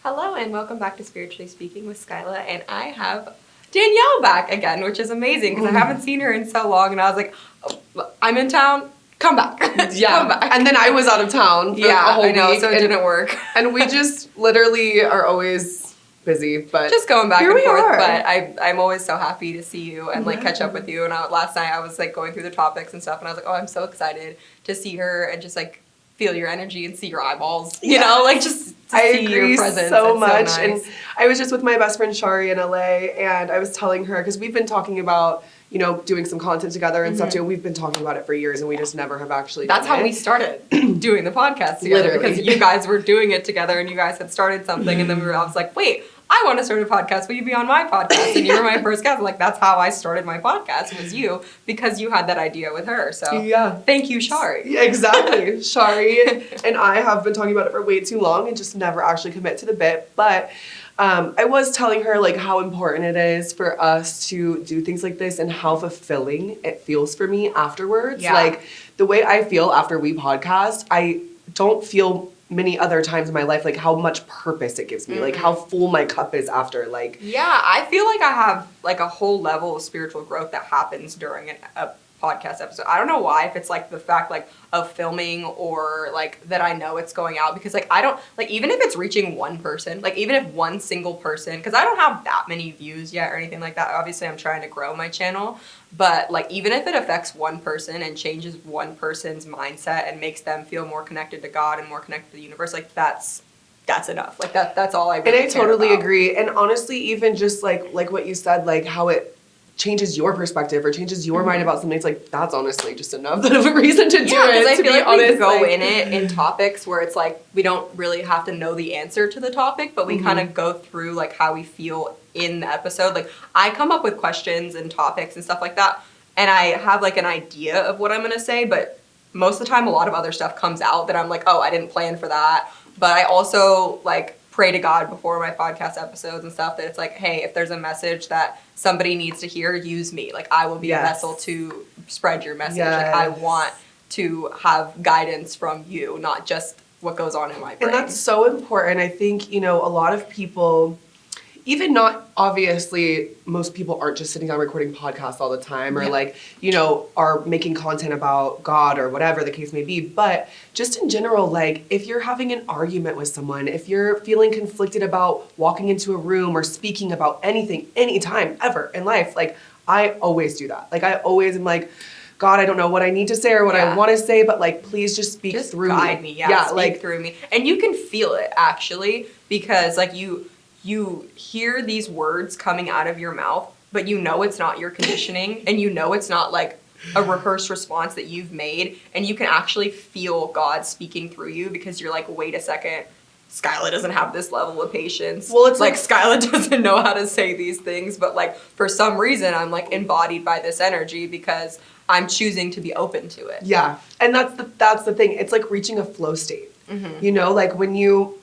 Hello and welcome back to Spiritually Speaking with Skyla, and I have Danielle back again, which is amazing because I haven't seen her in so long, and I was like, oh, I'm in town, come back. Yeah, come back. And then I was out of town for a whole I know, week. so it didn't work. And we just literally are always busy, but just going back here and we forth, are. but I'm always so happy to see you and like catch up with you, and last night I was like going through the topics and stuff, and I was like, oh, I'm so excited to see her and just like feel your energy and see your eyeballs, you know, like just to I see agree your presence. so much. So nice. And I was just with my best friend Shari in LA, and I was telling her, because we've been talking about, you know, doing some content together and stuff too. We've been talking about it for years, and we just never have actually That's done how it. we started doing the podcast together. Literally. Because you guys were doing it together and you guys had started something, and then I was like, wait, I want to start a podcast. Will you be on my podcast? And you were my first guest. Like, that's how I started my podcast, was you, because you had that idea with her. So thank you, Shari. Yeah, exactly. Shari and I have been talking about it for way too long and just never actually commit to the bit. But I was telling her like how important it is for us to do things like this and how fulfilling it feels for me afterwards. Yeah. Like the way I feel after we podcast, I don't feel many other times in my life like how much purpose it gives me, like how full my cup is after. Like, yeah, I feel like I have like a whole level of spiritual growth that happens during a podcast episode. I don't know why, if it's like the fact like of filming or like that I know it's going out, because like I don't like, even if it's reaching one person, like even if one single person, because I don't have that many views yet or anything like that. Obviously I'm trying to grow my channel, but like even if it affects one person and changes one person's mindset and makes them feel more connected to God and more connected to the universe, like that's enough. Like that's all I really and I totally care about. agree. And honestly, even just like what you said, like how it changes your perspective or changes your mind about something, it's like that's honestly just enough of a reason to do it. Because I feel like honest, we go like, in it in topics where it's like we don't really have to know the answer to the topic, but we kind of go through like how we feel in the episode. Like I come up with questions and topics and stuff like that, and I have like an idea of what I'm gonna say, but most of the time a lot of other stuff comes out that I'm like, oh, I didn't plan for that. But I also like pray to God before my podcast episodes and stuff that it's like, hey, if there's a message that somebody needs to hear, use me. Like I will be a vessel to spread your message. Like I want to have guidance from you, not just what goes on in my brain. And that's so important. I think, you know, a lot of people, even not obviously, most people aren't just sitting down recording podcasts all the time or like, you know, are making content about God or whatever the case may be. But just in general, like if you're having an argument with someone, if you're feeling conflicted about walking into a room or speaking about anything, anytime ever in life, like I always do that. Like I always am like, God, I don't know what I need to say or what I want to say, but like, please just speak through guide me. Speak like through me. And you can feel it actually, because like you hear these words coming out of your mouth, but you know it's not your conditioning, and you know it's not like a rehearsed response that you've made, and you can actually feel God speaking through you, because you're like, wait a second, Skyla doesn't have this level of patience. Well, it's like Skyla doesn't know how to say these things, but like for some reason I'm like embodied by this energy because I'm choosing to be open to it. Yeah, and that's the thing. It's like reaching a flow state. You know, like when you,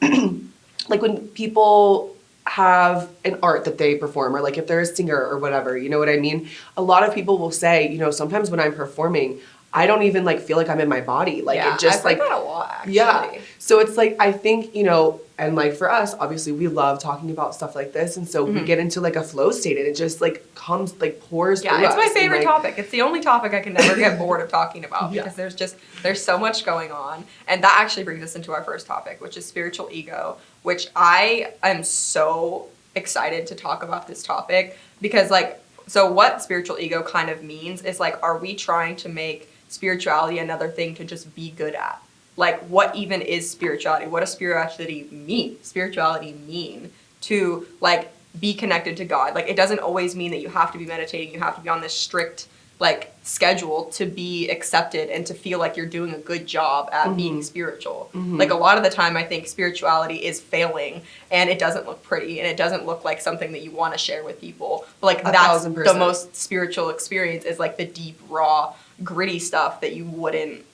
like when people have an art that they perform, or like if they're a singer or whatever, you know what I mean? A lot of people will say, you know, sometimes when I'm performing, I don't even like feel like I'm in my body. Like it just I've like heard that a lot, actually. Yeah. So it's like, I think, you know, and like for us, obviously we love talking about stuff like this, and so we get into like a flow state, and it just like comes like pours through us. Yeah, it's my favorite topic. It's the only topic I can never get bored of talking about, because there's so much going on. And that actually brings us into our first topic, which is spiritual ego, which I am so excited to talk about this topic, because like, so what spiritual ego kind of means is like, are we trying to make spirituality another thing to just be good at? Like, what even is spirituality? What does spirituality mean to like be connected to God? Like, it doesn't always mean that you have to be meditating, you have to be on this strict like schedule to be accepted and to feel like you're doing a good job at being spiritual. Like a lot of the time I think spirituality is failing, and it doesn't look pretty, and it doesn't look like something that you want to share with people. But like that's 1000%. the most spiritual experience, is like the deep, raw, gritty stuff that you wouldn't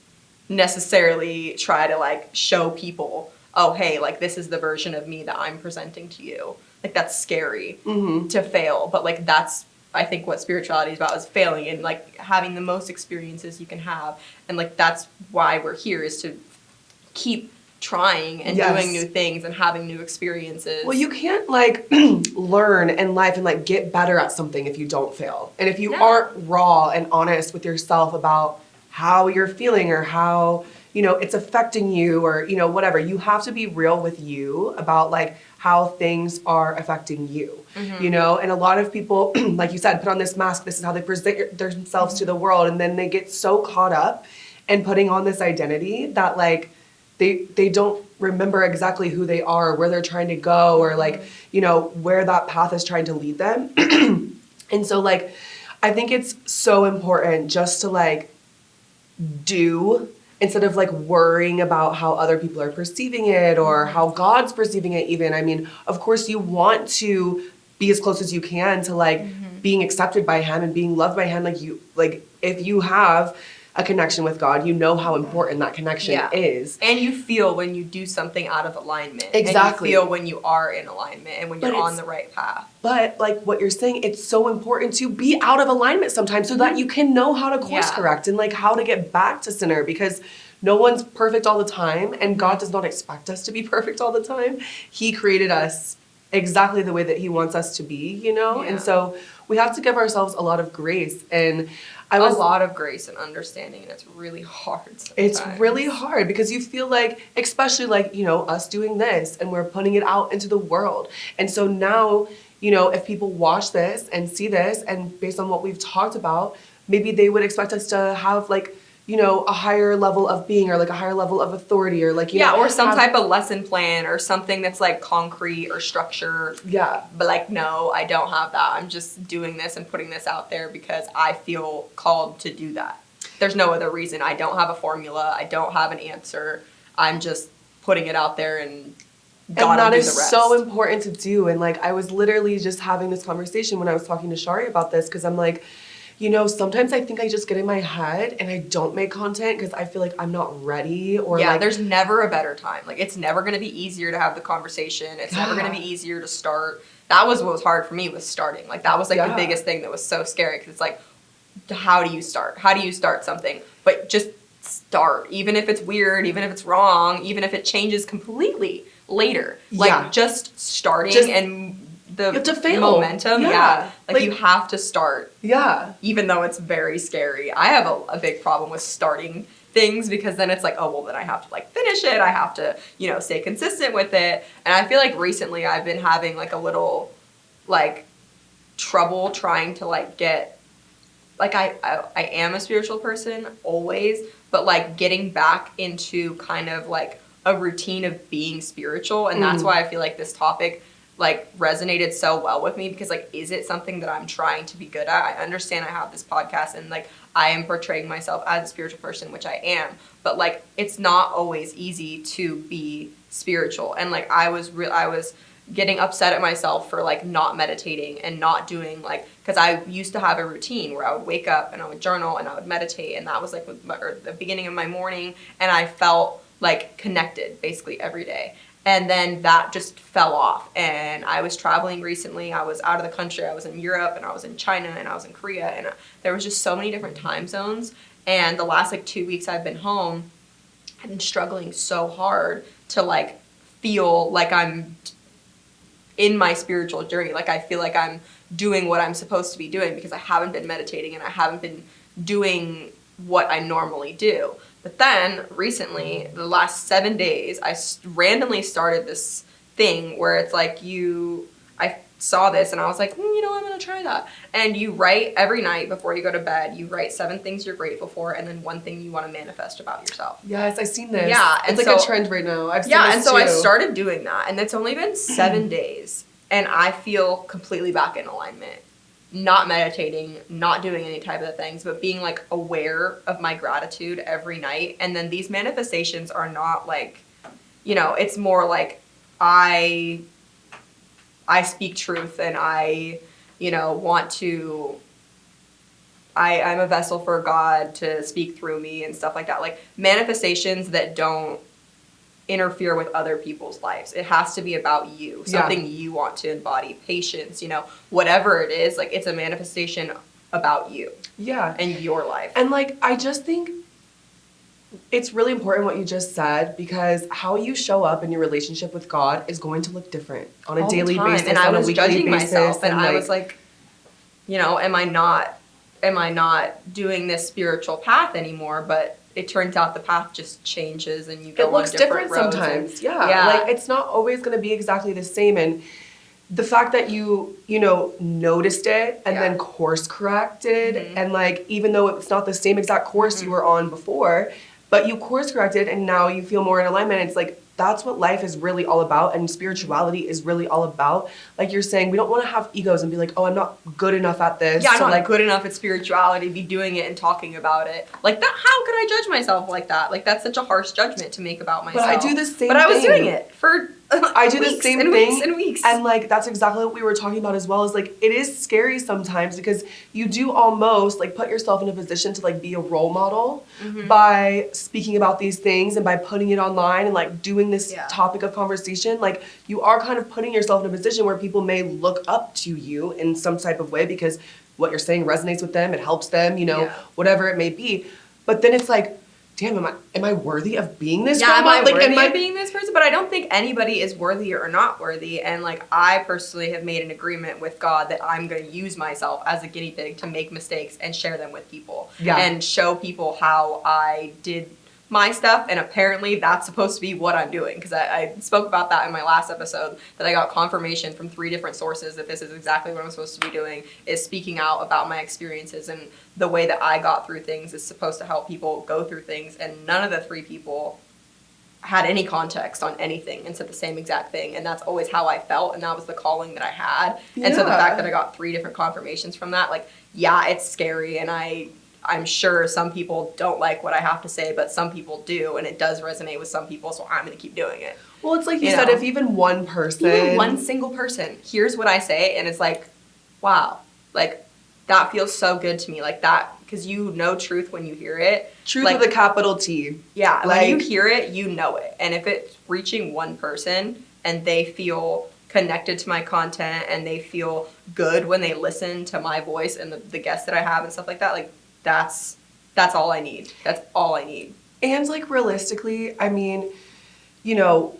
necessarily try to like show people, oh hey, like this is the version of me that I'm presenting to you. Like that's scary to fail, but like that's, I think, what spirituality is about, is failing and like having the most experiences you can have. And like that's why we're here, is to keep trying and Yes. doing new things and having new experiences. Well, you can't like learn in life and like get better at something if you don't fail. And if you No. aren't raw and honest with yourself about how you're feeling or how, you know, it's affecting you or, you know, whatever, you have to be real with you about like how things are affecting you, you know? And a lot of people, like you said, put on this mask, this is how they present themselves to the world. And then they get so caught up in putting on this identity that like, they don't remember exactly who they are, where they're trying to go, or like, you know, where that path is trying to lead them. And so like, I think it's so important just to like do instead of like worrying about how other people are perceiving it or how God's perceiving it even. I mean, of course you want to be as close as you can to like being accepted by him and being loved by him. Like if you have a connection with God, you know how important that connection is. And you feel when you do something out of alignment. Exactly. And you feel when you are in alignment and when you're on the right path. But like what you're saying, it's so important to be out of alignment sometimes so that you can know how to course correct and like how to get back to center, because no one's perfect all the time and God does not expect us to be perfect all the time. He created us exactly the way that he wants us to be, you know? And so we have to give ourselves a lot of grace. And a lot of grace and understanding, and it's really hard sometimes. It's really hard because you feel like, especially like, you know, us doing this and we're putting it out into the world. And so now, you know, if people watch this and see this and based on what we've talked about, maybe they would expect us to have like, you know, a higher level of being or like a higher level of authority or like, you know, or some type of lesson plan or something that's like concrete or structure. Yeah. But like, no, I don't have that. I'm just doing this and putting this out there because I feel called to do that. There's no other reason. I don't have a formula. I don't have an answer. I'm just putting it out there and God will do the rest. That is so important to do. And like, I was literally just having this conversation when I was talking to Shari about this because I'm like, you know, sometimes I think I just get in my head and I don't make content because I feel like I'm not ready or like... there's never a better time. Like, it's never going to be easier to have the conversation. It's never going to be easier to start. That was what was hard for me, was starting. Like, that was like the biggest thing that was so scary because it's like, how do you start? How do you start something? But just start. Even if it's weird, even if it's wrong, even if it changes completely later. Like, just starting and... the you have to fail. Momentum, like you have to start. Yeah. Even though it's very scary. I have a big problem with starting things because then it's like, oh, well, then I have to like finish it. I have to, you know, stay consistent with it. And I feel like recently I've been having like a little like trouble trying to like get, like I am a spiritual person always, but like getting back into kind of like a routine of being spiritual. And that's why I feel like this topic like resonated so well with me because like, is it something that I'm trying to be good at? I understand I have this podcast and like I am portraying myself as a spiritual person, which I am, but like it's not always easy to be spiritual. And like I was getting upset at myself for like not meditating and not doing like, because I used to have a routine where I would wake up and I would journal and I would meditate, and that was like the beginning of my morning, and I felt like connected basically every day. And then that just fell off. And I was traveling recently. I was out of the country. I was in Europe and I was in China and I was in Korea. And there was just so many different time zones. And the last like 2 weeks I've been home, I've been struggling so hard to like feel like I'm in my spiritual journey. Like I feel like I'm doing what I'm supposed to be doing because I haven't been meditating and I haven't been doing what I normally do. But then recently, the last 7 days, I randomly started this thing where it's like I saw this and I was like, you know, I'm going to try that. And you write every night before you go to bed, you write 7 things you're grateful for and then 1 thing you want to manifest about yourself. Yes, I've seen this. Yeah. It's like a trend right now. I've seen this and so too. I started doing that, and it's only been 7 days and I feel completely back in alignment. Not meditating, not doing any type of things, but being like aware of my gratitude every night. And then these manifestations are not like, you know, it's more like I speak truth and I, you know, I'm a vessel for God to speak through me and stuff like that. Like manifestations that don't interfere with other people's lives. It has to be about you, something you want to embody, patience, you know, whatever it is, like it's a manifestation about you. Yeah. And your life. And like, I just think It's really important what you just said, because how you show up in your relationship with God is going to look different on a All the daily time. basis, And I on a was weekly judging basis, myself, and I was like, you know, am I not doing this spiritual path anymore? But it turns out the path just changes, and you go it looks on different different roads. sometimes. Yeah. Like, it's not always going to be exactly the same. And the fact that you know, noticed it and then course corrected, and like, even though it's not the same exact course you were on before, but you course corrected and now you feel more in alignment, it's like, that's what life is really all about, and spirituality is really all about. Like you're saying, we don't want to have egos and be like, oh, I'm not good enough at this. Yeah, I'm so not like, good enough at spirituality to be doing it and talking about it. Like that, how could I judge myself like that? Like, that's such a harsh judgment to make about myself. But I do the same thing. But I was doing it for I do the same thing. Weeks and weeks. And like, that's exactly what we were talking about as well, is like, it is scary sometimes, because you do almost like put yourself in a position to like be a role model by speaking about these things and by putting it online and like doing this topic of conversation. Like, you are kind of putting yourself in a position where people may look up to you in some type of way, because what you're saying resonates with them, it helps them, you know, whatever it may be. But then it's like, damn, am I worthy of being this? Yeah, am I worthy of being this person? But I don't think anybody is worthy or not worthy. And like, I personally have made an agreement with God that I'm going to use myself as a guinea pig to make mistakes and share them with people and show people how I did my stuff. And apparently that's supposed to be what I'm doing, because I spoke about that in my last episode, that I got confirmation from 3 different sources that this is exactly what I'm supposed to be doing, is speaking out about my experiences, and the way that I got through things is supposed to help people go through things. And none of the 3 people had any context on anything and said the same exact thing, and that's always how I felt, and that was the calling that I had. And so the fact that I got 3 different confirmations from that, like, yeah, it's scary, and I'm sure some people don't like what I have to say, but some people do, and it does resonate with some people, so I'm going to keep doing it. Well, it's like you said, if even one person... Even one single person hears what I say, and it's like, wow, like, that feels so good to me. Like, that, because you know truth when you hear it. Truth like, with a capital T. Yeah, like, when you hear it, you know it. And if it's reaching one person, and they feel connected to my content, and they feel good when they listen to my voice and the guests that I have and stuff like that, like, that's all I need. That's all I need. And like, realistically, I mean, you know,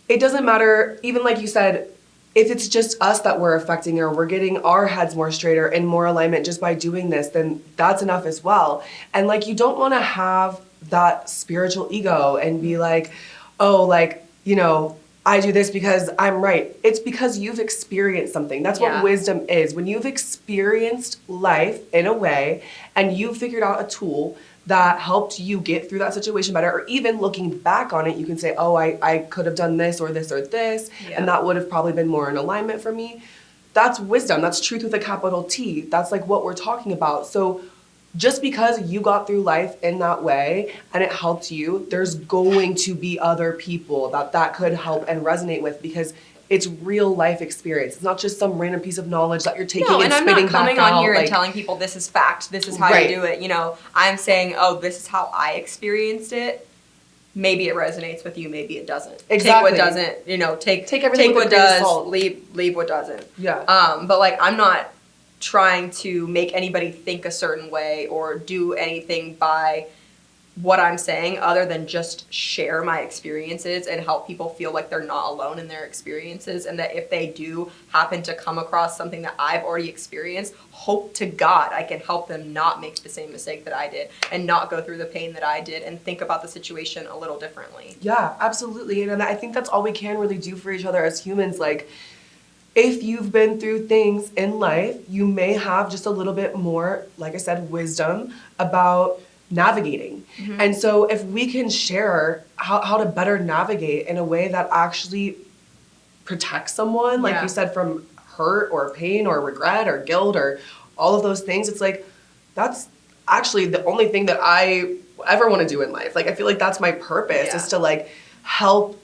it doesn't matter, even like you said, if it's just us that we're affecting, or we're getting our heads more straighter and more alignment just by doing this, then that's enough as well. And like, you don't want to have that spiritual ego and be like, oh, like, you know, I do this because I'm right. It's because you've experienced something. That's what wisdom is. When you've experienced life in a way, and you figured out a tool that helped you get through that situation better, or even looking back on it, you can say, oh, I could have done this or this or this, and that would have probably been more in alignment for me. That's wisdom. That's truth with a capital T. That's like what we're talking about. So just because you got through life in that way and it helped you, there's going to be other people that could help and resonate with, because it's real life experience. It's not just some random piece of knowledge that you're taking and spitting back out. I'm not coming on here and telling people this is fact, this is how you do it. You know, I'm saying, oh, this is how I experienced it. Maybe it resonates with you, maybe it doesn't. Exactly. Take what doesn't, you know, take everything with what a grain of does, salt. leave what doesn't. Yeah. But like, I'm not trying to make anybody think a certain way or do anything by what I'm saying, other than just share my experiences and help people feel like they're not alone in their experiences, and that if they do happen to come across something that I've already experienced, hope to God I can help them not make the same mistake that I did, and not go through the pain that I did, and think about the situation a little differently. Yeah, absolutely. And I think that's all we can really do for each other as humans. Like, if you've been through things in life, you may have just a little bit more, like I said, wisdom about navigating. And so if we can share how to better navigate in a way that actually protects someone, like you said, from hurt or pain or regret or guilt or all of those things, it's like, that's actually the only thing that I ever want to do in life. Like, I feel like that's my purpose, is to like help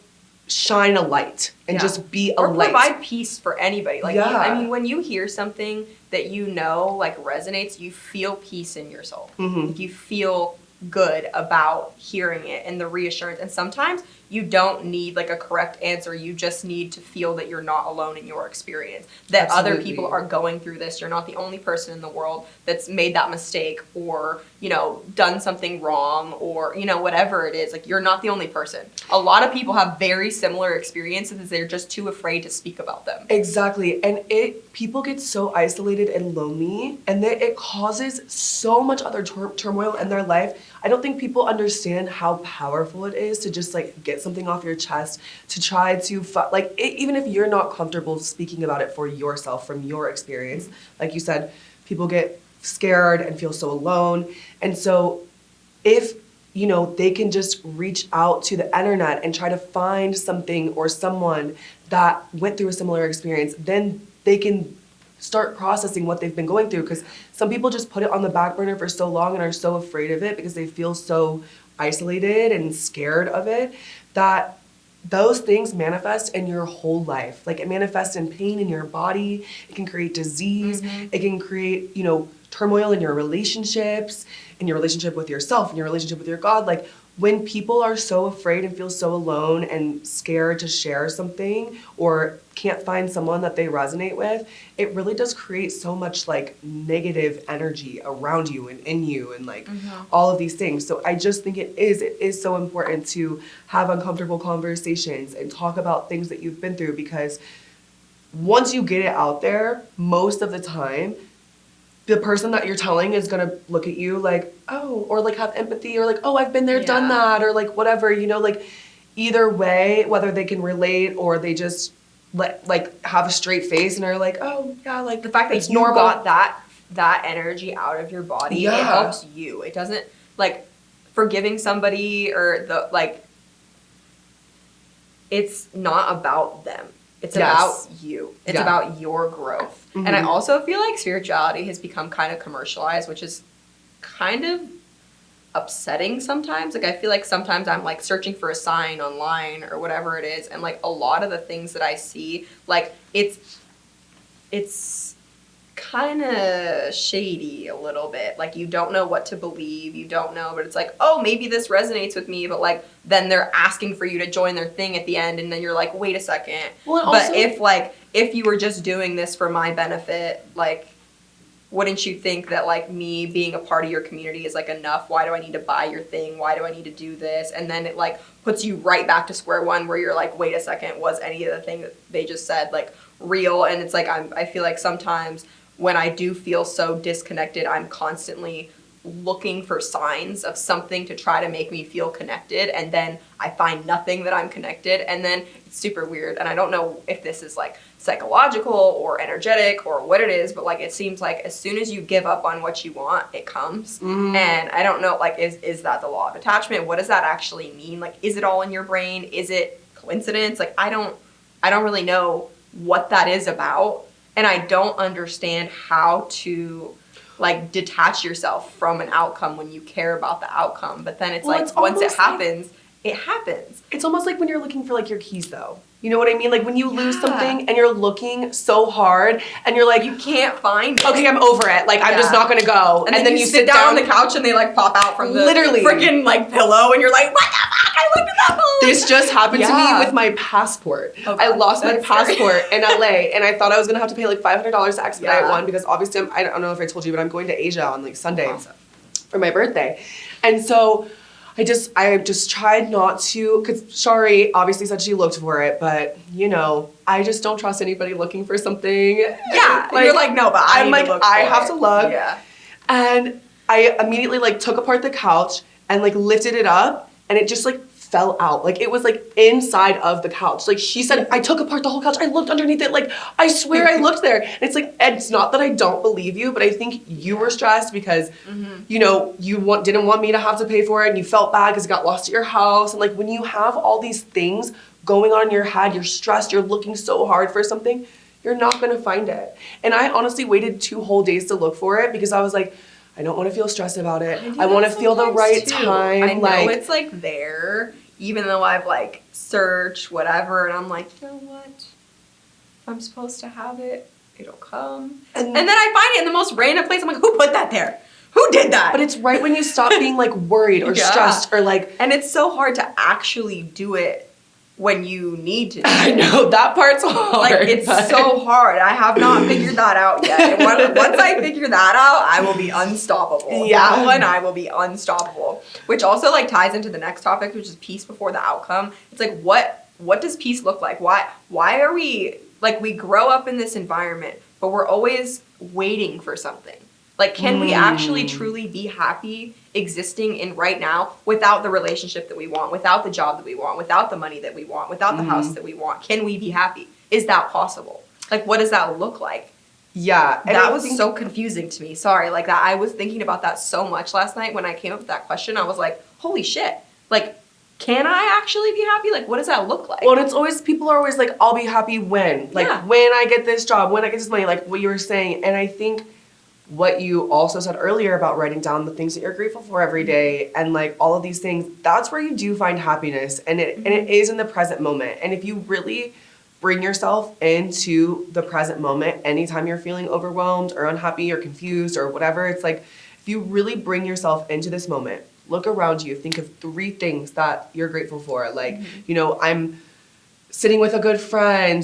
shine a light and just be a light. Or provide peace for anybody. Like, I mean, when you hear something that you know, like, resonates, you feel peace in your soul. Like, you feel good about hearing it and the reassurance. And sometimes you don't need like a correct answer. You just need to feel that you're not alone in your experience, that other people are going through this. You're not the only person in the world that's made that mistake or done something wrong or, whatever it is. Like, you're not the only person. A lot of people have very similar experiences. They're just too afraid to speak about them. Exactly. And people get so isolated and lonely, and that it causes so much other turmoil in their life. I don't think people understand how powerful it is to just like get something off your chest, to try to even if you're not comfortable speaking about it for yourself from your experience. Like you said, people get scared and feel so alone. And so if they can just reach out to the internet and try to find something or someone that went through a similar experience, then they can start processing what they've been going through. Because some people just put it on the back burner for so long and are so afraid of it because they feel so isolated and scared of it, that those things manifest in your whole life. Like, it manifests in pain in your body. It can create disease. Mm-hmm. It can create, turmoil in your relationships, in your relationship with yourself, in your relationship with your God. Like, when people are so afraid and feel so alone and scared to share something or can't find someone that they resonate with, it really does create so much like negative energy around you and in you and like all of these things. So I just think it is so important to have uncomfortable conversations and talk about things that you've been through, because once you get it out there, most of the time, the person that you're telling is going to look at you like, oh, or like have empathy, or like, oh, I've been there, done that, or like whatever, like either way, whether they can relate or they just have a straight face and are like, oh yeah, like the fact that it's you normal. got that energy out of your body, it helps you. It doesn't, like, forgiving somebody or it's not about them. It's about you. It's about your growth. Mm-hmm. And I also feel like spirituality has become kind of commercialized, which is kind of upsetting sometimes. Like, I feel like sometimes I'm like searching for a sign online or whatever it is, and like a lot of the things that I see, like it's kind of shady a little bit. Like, you don't know what to believe, you don't know, but it's like, oh, maybe this resonates with me, but like then they're asking for you to join their thing at the end, and then you're like, wait a second. Well, but also, if you were just doing this for my benefit, like, wouldn't you think that like me being a part of your community is like enough? Why do I need to buy your thing? Why do I need to do this? And then it like puts you right back to square one, where you're like, wait a second, was any of the thing that they just said like real? And it's like, I feel like sometimes when I do feel so disconnected, I'm constantly looking for signs of something to try to make me feel connected, and then I find nothing that I'm connected, and then it's super weird. And I don't know if this is like psychological or energetic or what it is, but like it seems like as soon as you give up on what you want, it comes. Mm-hmm. And I don't know, like, is that the law of attachment? What does that actually mean? Like, is it all in your brain? Is it coincidence? Like, I don't really know what that is about, and I don't understand how to like detach yourself from an outcome when you care about the outcome. But then it's like, once it happens, it happens. It's almost like when you're looking for like your keys, though. You know what I mean? Like, when you lose something and you're looking so hard and you're like, you can't find it. Okay, I'm over it. Like, I'm just not gonna go. And then you sit down on the couch and they like pop out from the freaking like pillow, and you're like, what the fuck? I looked at that pillow. This just happened to me with my passport. Oh, I lost my passport in LA, and I thought I was gonna have to pay like $500 to expedite one, because obviously I don't know if I told you, but I'm going to Asia on like Sunday for my birthday. And so I just tried not to, because Shari obviously said she looked for it, but I just don't trust anybody looking for something. Yeah, like, you're like, no, but I have to look. Yeah. And I immediately like took apart the couch and like lifted it up, and it just like fell out. Like, it was like inside of the couch. Like, she said, I took apart the whole couch. I looked underneath it. Like, I swear I looked there. And it's like, it's not that I don't believe you, but I think you were stressed because, you didn't want me to have to pay for it, and you felt bad because it got lost at your house. And like, when you have all these things going on in your head, you're stressed, you're looking so hard for something, you're not going to find it. And I honestly waited 2 whole days to look for it, because I was like, I don't want to feel stressed about it. I want to feel the right time. I know it's like there, even though I've like searched whatever, and I'm like, you know what? If I'm supposed to have it, it'll come. And then I find it in the most random place. I'm like, who put that there? Who did that? But it's right when you stop being like worried or stressed or like. And it's so hard to actually do it when you need to do I it. know, that part's hard. Like, it's so hard. I have not figured that out yet. And once I figure that out, I will be unstoppable. Yeah. That one, I will be unstoppable. Which also, like, ties into the next topic, which is peace before the outcome. It's like, what does peace look like? Why are we, like, we grow up in this environment, but we're always waiting for something. Like, can we actually truly be happy existing in right now without the relationship that we want, without the job that we want, without the money that we want, without the house that we want? Can we be happy? Is that possible? Like, what does that look like? Yeah. That was so confusing to me. Sorry. Like, that I was thinking about that so much last night when I came up with that question. I was like, holy shit. Like, can I actually be happy? Like, what does that look like? Well, and it's always, people are always like, I'll be happy when. Like, when I get this job, when I get this money, like what you were saying. And I think what you also said earlier about writing down the things that you're grateful for every day and like all of these things, that's where you do find happiness. And it is in the present moment. And if you really bring yourself into the present moment, anytime you're feeling overwhelmed or unhappy or confused or whatever, it's like, if you really bring yourself into this moment, look around you, think of 3 things that you're grateful for. Like, you know, I'm sitting with a good friend.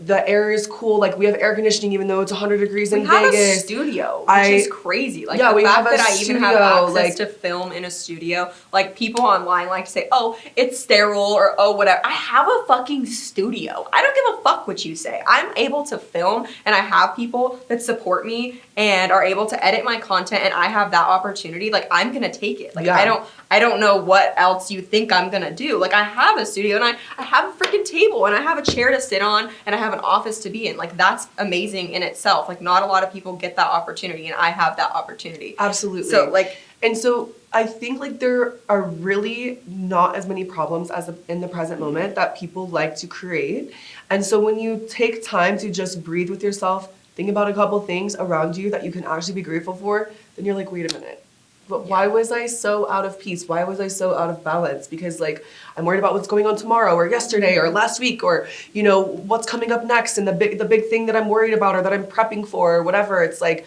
The air is cool. Like, we have air conditioning even though it's 100 degrees in Vegas. We have a studio, which is crazy. Like, the fact that I even have access to film in a studio. Like, people online like to say, oh, it's sterile or oh, whatever. I have a fucking studio. I don't give a fuck what you say. I'm able to film, and I have people that support me and are able to edit my content, and I have that opportunity. Like, I'm gonna take it. Like, I don't know what else you think I'm gonna do. Like, I have a studio, and I have a freaking table, and I have a chair to sit on, and I have an office to be in. Like, that's amazing in itself. Like, not a lot of people get that opportunity, and I have that opportunity. Absolutely. So, like, and so I think like there are really not as many problems as in the present moment that people like to create. And so when you take time to just breathe with yourself, think about a couple things around you that you can actually be grateful for, then you're like, wait a minute. But why was I so out of peace? Why was I so out of balance? Because like I'm worried about what's going on tomorrow or yesterday or last week or, you know, what's coming up next and the big thing that I'm worried about or that I'm prepping for or whatever. It's like,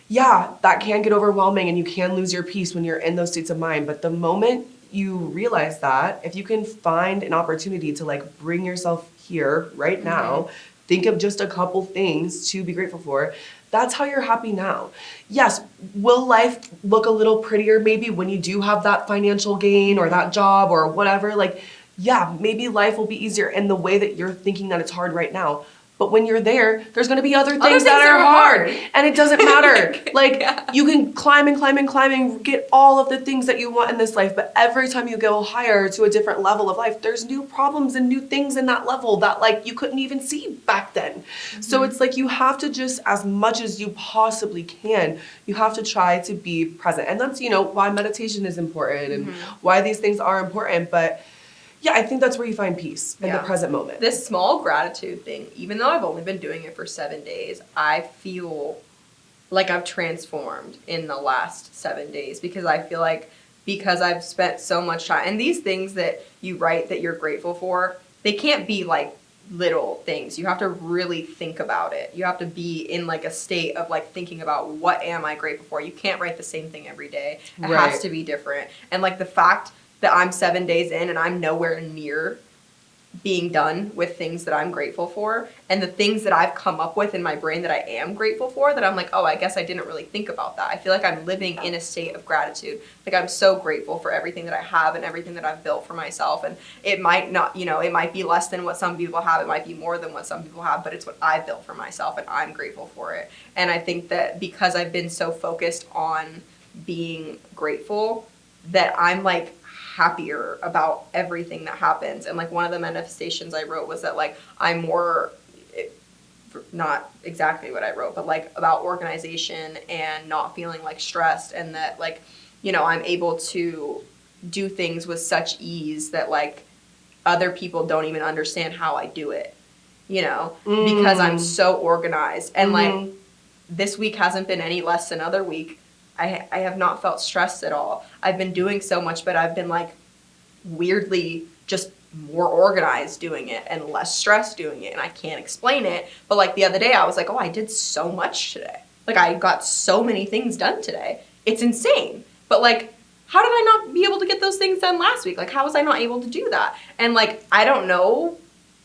yeah, that can get overwhelming and you can lose your peace when you're in those states of mind. But the moment you realize that, if you can find an opportunity to like bring yourself here right now, think of just a couple things to be grateful for, that's how you're happy now. Yes, will life look a little prettier maybe when you do have that financial gain or that job or whatever? Like, yeah, maybe life will be easier in the way that you're thinking that it's hard right now. But when you're there, there's going to be other things that are hard. And it doesn't matter. Like, you can climb and get all of the things that you want in this life. But every time you go higher to a different level of life, there's new problems and new things in that level that, like, you couldn't even see back then. Mm-hmm. So it's like you have to just, as much as you possibly can, you have to try to be present. And that's, you know, why meditation is important and why these things are important. But yeah, I think that's where you find peace in the present moment. This small gratitude thing, even though I've only been doing it for 7 days, I feel like I've transformed in the last 7 days because I feel like because I've spent so much time, and these things that you write that you're grateful for, they can't be like little things. You have to really think about it. You have to be in like a state of like thinking about what am I grateful for? You can't write the same thing every day. It has to be different. And like the fact that I'm 7 days in and I'm nowhere near being done with things that I'm grateful for and the things that I've come up with in my brain that I am grateful for, that I'm like, oh, I guess I didn't really think about that. I feel like I'm living in a state of gratitude. Like I'm so grateful for everything that I have and everything that I've built for myself. And it might not, you know, it might be less than what some people have. It might be more than what some people have, but it's what I built for myself and I'm grateful for it. And I think that because I've been so focused on being grateful that I'm like happier about everything that happens. And like one of the manifestations I wrote was that like I'm more, not exactly what I wrote, but like about organization and not feeling like stressed, and that like, you know, I'm able to do things with such ease that like other people don't even understand how I do it, you know, because I'm so organized. And like this week hasn't been any less than other week. I have not felt stressed at all. I've been doing so much, but I've been like weirdly just more organized doing it and less stressed doing it. And I can't explain it. But like the other day I was like, oh, I did so much today. Like I got so many things done today. It's insane. But like, how did I not be able to get those things done last week? Like, how was I not able to do that? And like, I don't know,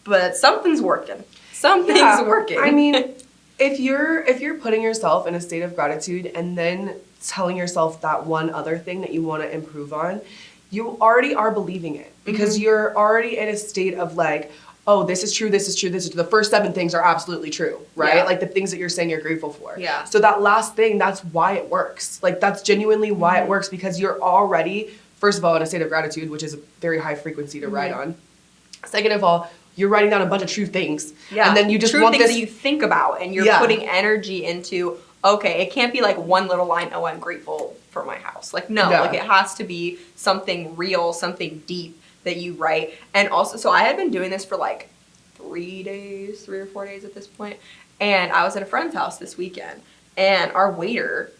but something's working. Something's working. I mean, if you're putting yourself in a state of gratitude and then telling yourself that one other thing that you want to improve on, you already are believing it because you're already in a state of like, oh, this is true, this is true, this is true. The first 7 things are absolutely true, right? Yeah. Like the things that you're saying you're grateful for. Yeah. So that last thing, that's why it works. Like that's genuinely why it works because you're already, first of all, in a state of gratitude, which is a very high frequency to ride on. Second of all, you're writing down a bunch of true things. Yeah. And then you just true want things this. that you think about and you're putting energy into, okay, it can't be like one little line, oh, I'm grateful for my house. Like, no, like it has to be something real, something deep that you write. And also, so I had been doing this for like 3 or 4 days at this point. And I was at a friend's house this weekend and our waiter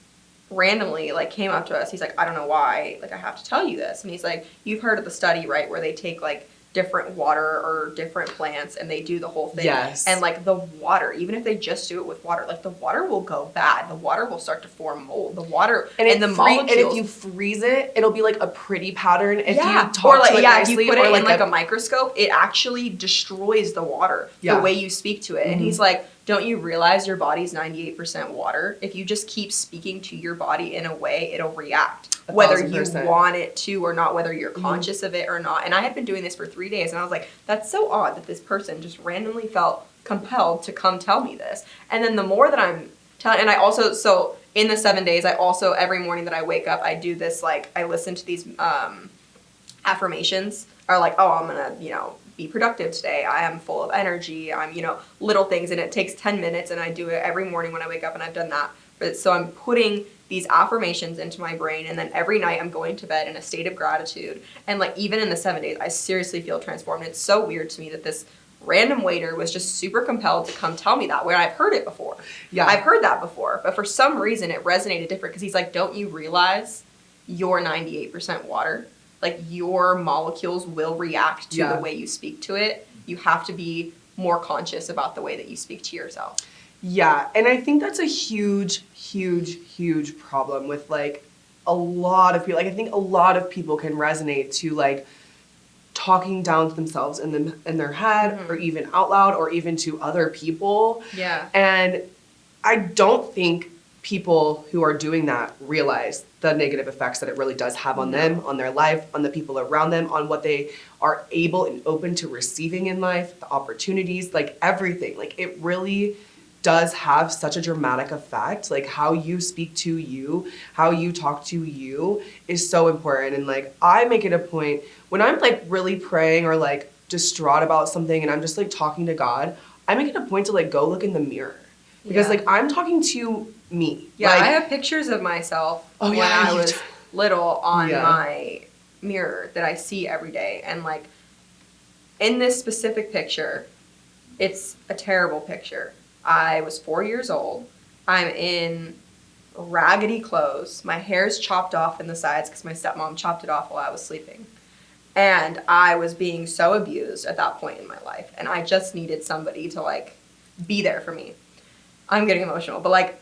randomly like came up to us. He's like, I don't know why, like I have to tell you this. And he's like, you've heard of the study, right? Where they take like different water or different plants and they do the whole thing. Yes. And like the water, even if they just do it with water, like the water will go bad. The water will start to form mold. The water and the molecules. And if you freeze it, it'll be like a pretty pattern. If you talk or like, to it nicely, if you put it or in like a microscope, it actually destroys the water the way you speak to it. And he's like, don't you realize your body's 98% water? If you just keep speaking to your body in a way, it'll react. Whether you want it to or not, whether you're conscious of it or not. And I had been doing this for 3 days and I was like, that's so odd that this person just randomly felt compelled to come tell me this. And then the more that I'm telling, and I also, so in the 7 days, I also, every morning that I wake up, I do this, like, I listen to these affirmations, or like, oh, I'm gonna, be productive today. I am full of energy. I'm, little things. And it takes 10 minutes and I do it every morning when I wake up and I've done that. So I'm putting these affirmations into my brain and then every night I'm going to bed in a state of gratitude. And like even in the 7 days, I seriously feel transformed. It's so weird to me that this random waiter was just super compelled to come tell me that when I've heard it before. Yeah. I've heard that before, but for some reason it resonated different because he's like, don't you realize you're 98% water? Like your molecules will react to the way you speak to it. You have to be more conscious about the way that you speak to yourself. Yeah, and I think that's a huge, huge, huge problem with like a lot of people. Like I think a lot of people can resonate to like talking down to themselves in their head or even out loud or even to other people. Yeah. And I don't think people who are doing that realize the negative effects that it really does have on them, on their life, on the people around them, on what they are able and open to receiving in life, the opportunities, like everything. Like it really does have such a dramatic effect. Like how you speak to you, how you talk to you is so important. And like I make it a point when I'm like really praying or like distraught about something and I'm just like talking to God, I make it a point to like go look in the mirror. Because like I'm talking to me. Yeah, like, I have pictures of myself when I was little on my mirror that I see every day. And like in this specific picture, it's a terrible picture. I was 4 years old. I'm in raggedy clothes. My hair's chopped off in the sides because my stepmom chopped it off while I was sleeping. And I was being so abused at that point in my life. And I just needed somebody to like be there for me. I'm getting emotional, but like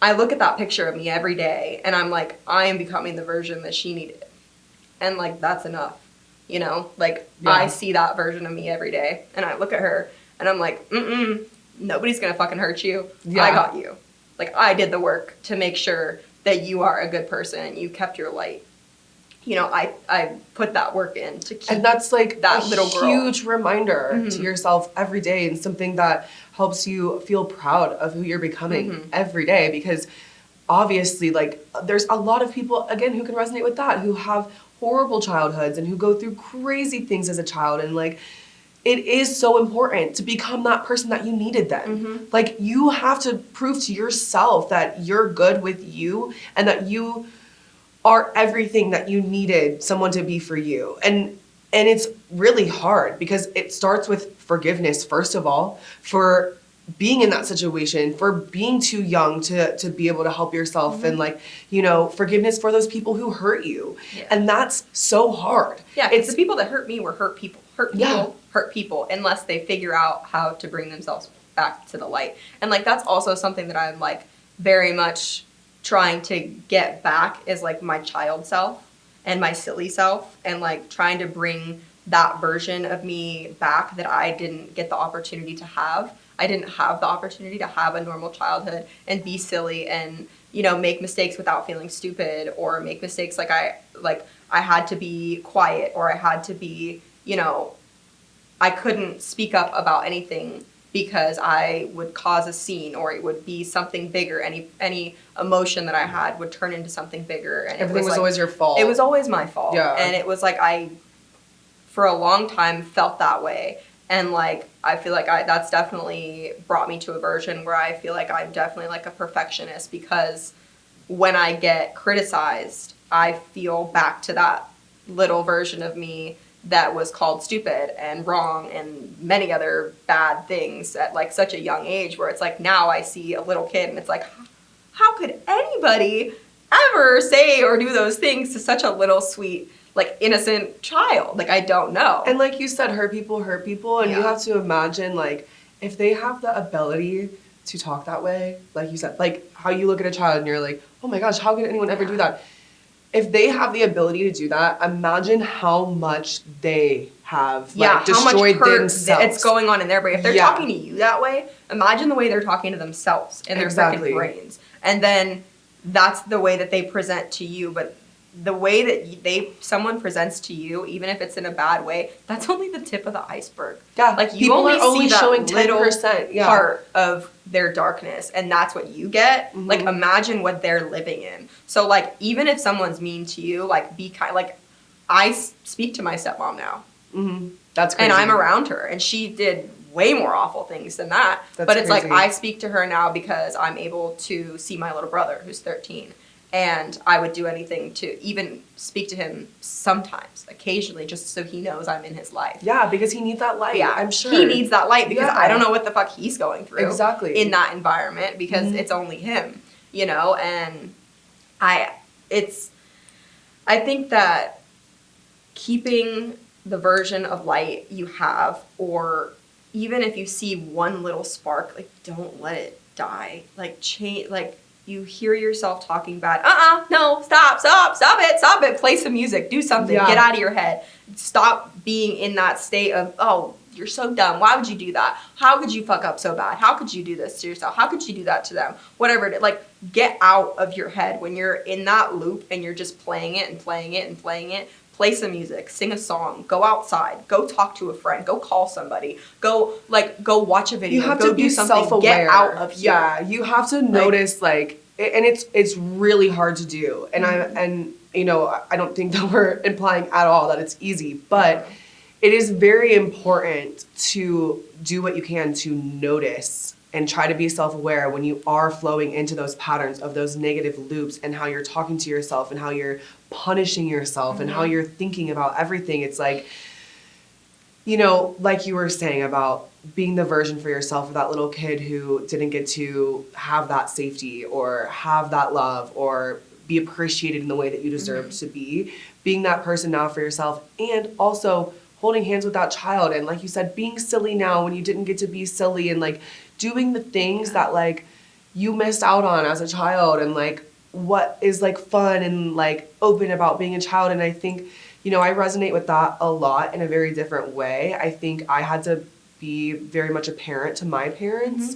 I look at that picture of me every day and I'm like, I am becoming the version that she needed. And like, that's enough, like I see that version of me every day and I look at her and I'm like, nobody's going to fucking hurt you. Yeah. I got you. Like I did the work to make sure that you are a good person and you kept your light. I put that work in to keep. And that's like that little girl. Huge reminder to yourself every day and something that helps you feel proud of who you're becoming every day. Because obviously, like, there's a lot of people, again, who can resonate with that, who have horrible childhoods and who go through crazy things as a child. And like, it is so important to become that person that you needed then. Like, you have to prove to yourself that you're good with you and that you are everything that you needed someone to be for you. And it's really hard because it starts with forgiveness, first of all, for being in that situation, for being too young to be able to help yourself and like, forgiveness for those people who hurt you. Yeah. And that's so hard. Yeah, it's the people that hurt me were hurt people. Hurt people unless they figure out how to bring themselves back to the light. And like, that's also something that I'm like very much trying to get back is like my child self. and my silly self, and like trying to bring that version of me back that I didn't get the opportunity to have. I didn't have the opportunity to have a normal childhood and be silly and, you know, make mistakes without feeling stupid, or make mistakes like I had to be quiet, or I had to be, you know, I couldn't speak up about anything because I would cause a scene, or it would be something bigger. Any emotion that I had would turn into something bigger. And everything was always your fault. It was always my fault. Yeah. And it was like I, for a long time, felt that way. And like I feel like that's definitely brought me to a version where I feel like I'm definitely like a perfectionist, because when I get criticized, I feel back to that little version of me that was called stupid and wrong and many other bad things at like such a young age, where it's like now I see a little kid and it's like, how could anybody ever say or do those things to such a little sweet, like innocent child? Like I don't know. And like you said, hurt people, and you have to imagine like if they have the ability to talk that way, like you said, like how you look at a child and you're like, oh my gosh, how could anyone ever do that? If they have the ability to do that, imagine how much they have destroyed themselves. It's going on in their brain. If they're talking to you that way, imagine the way they're talking to themselves in their freaking brains. And then that's the way that they present to you. But the way that someone presents to you, even if it's in a bad way, that's only the tip of the iceberg. Yeah, like you people only are only see that showing little 10% part of their darkness, and that's what you get. Mm-hmm. Like imagine what they're living in. So like even if someone's mean to you, like be kind. Like I speak to my stepmom now. Mm-hmm. That's crazy. And I'm around her, and she did way more awful things than that. But it's crazy. Like I speak to her now because I'm able to see my little brother who's 13. And I would do anything to even speak to him sometimes, occasionally, just so he knows I'm in his life. Yeah, because he needs that light. Yeah, I'm sure. He needs that light because I don't know what the fuck he's going through. Exactly. In that environment, because it's only him, you know? And I think that keeping the version of light you have, or even if you see one little spark, like don't let it die. Like change, like you hear yourself talking bad. No, stop it. Play some music, do something, get out of your head. Stop being in that state of, oh, you're so dumb. Why would you do that? How could you fuck up so bad? How could you do this to yourself? How could you do that to them? Whatever it is. Like, get out of your head when you're in that loop and you're just playing it and playing it and playing it. Play some music, sing a song, go outside, go talk to a friend, go call somebody, go watch a video, you have go to be do something, self-aware. Get out of here. Yeah, you have to notice and it's really hard to do. And I don't think that we're implying at all that it's easy, but it is very important to do what you can to notice and try to be self-aware when you are flowing into those patterns of those negative loops, and how you're talking to yourself and how you're punishing yourself and how you're thinking about everything. It's like, you know, like you were saying about being the version for yourself of that little kid who didn't get to have that safety or have that love or be appreciated in the way that you deserve to be. Being that person now for yourself, and also holding hands with that child, and like you said, being silly now when you didn't get to be silly, and like doing the things that like you missed out on as a child, and like what is like fun and like open about being a child. And I think, you know, I resonate with that a lot in a very different way. I think I had to be very much a parent to my parents.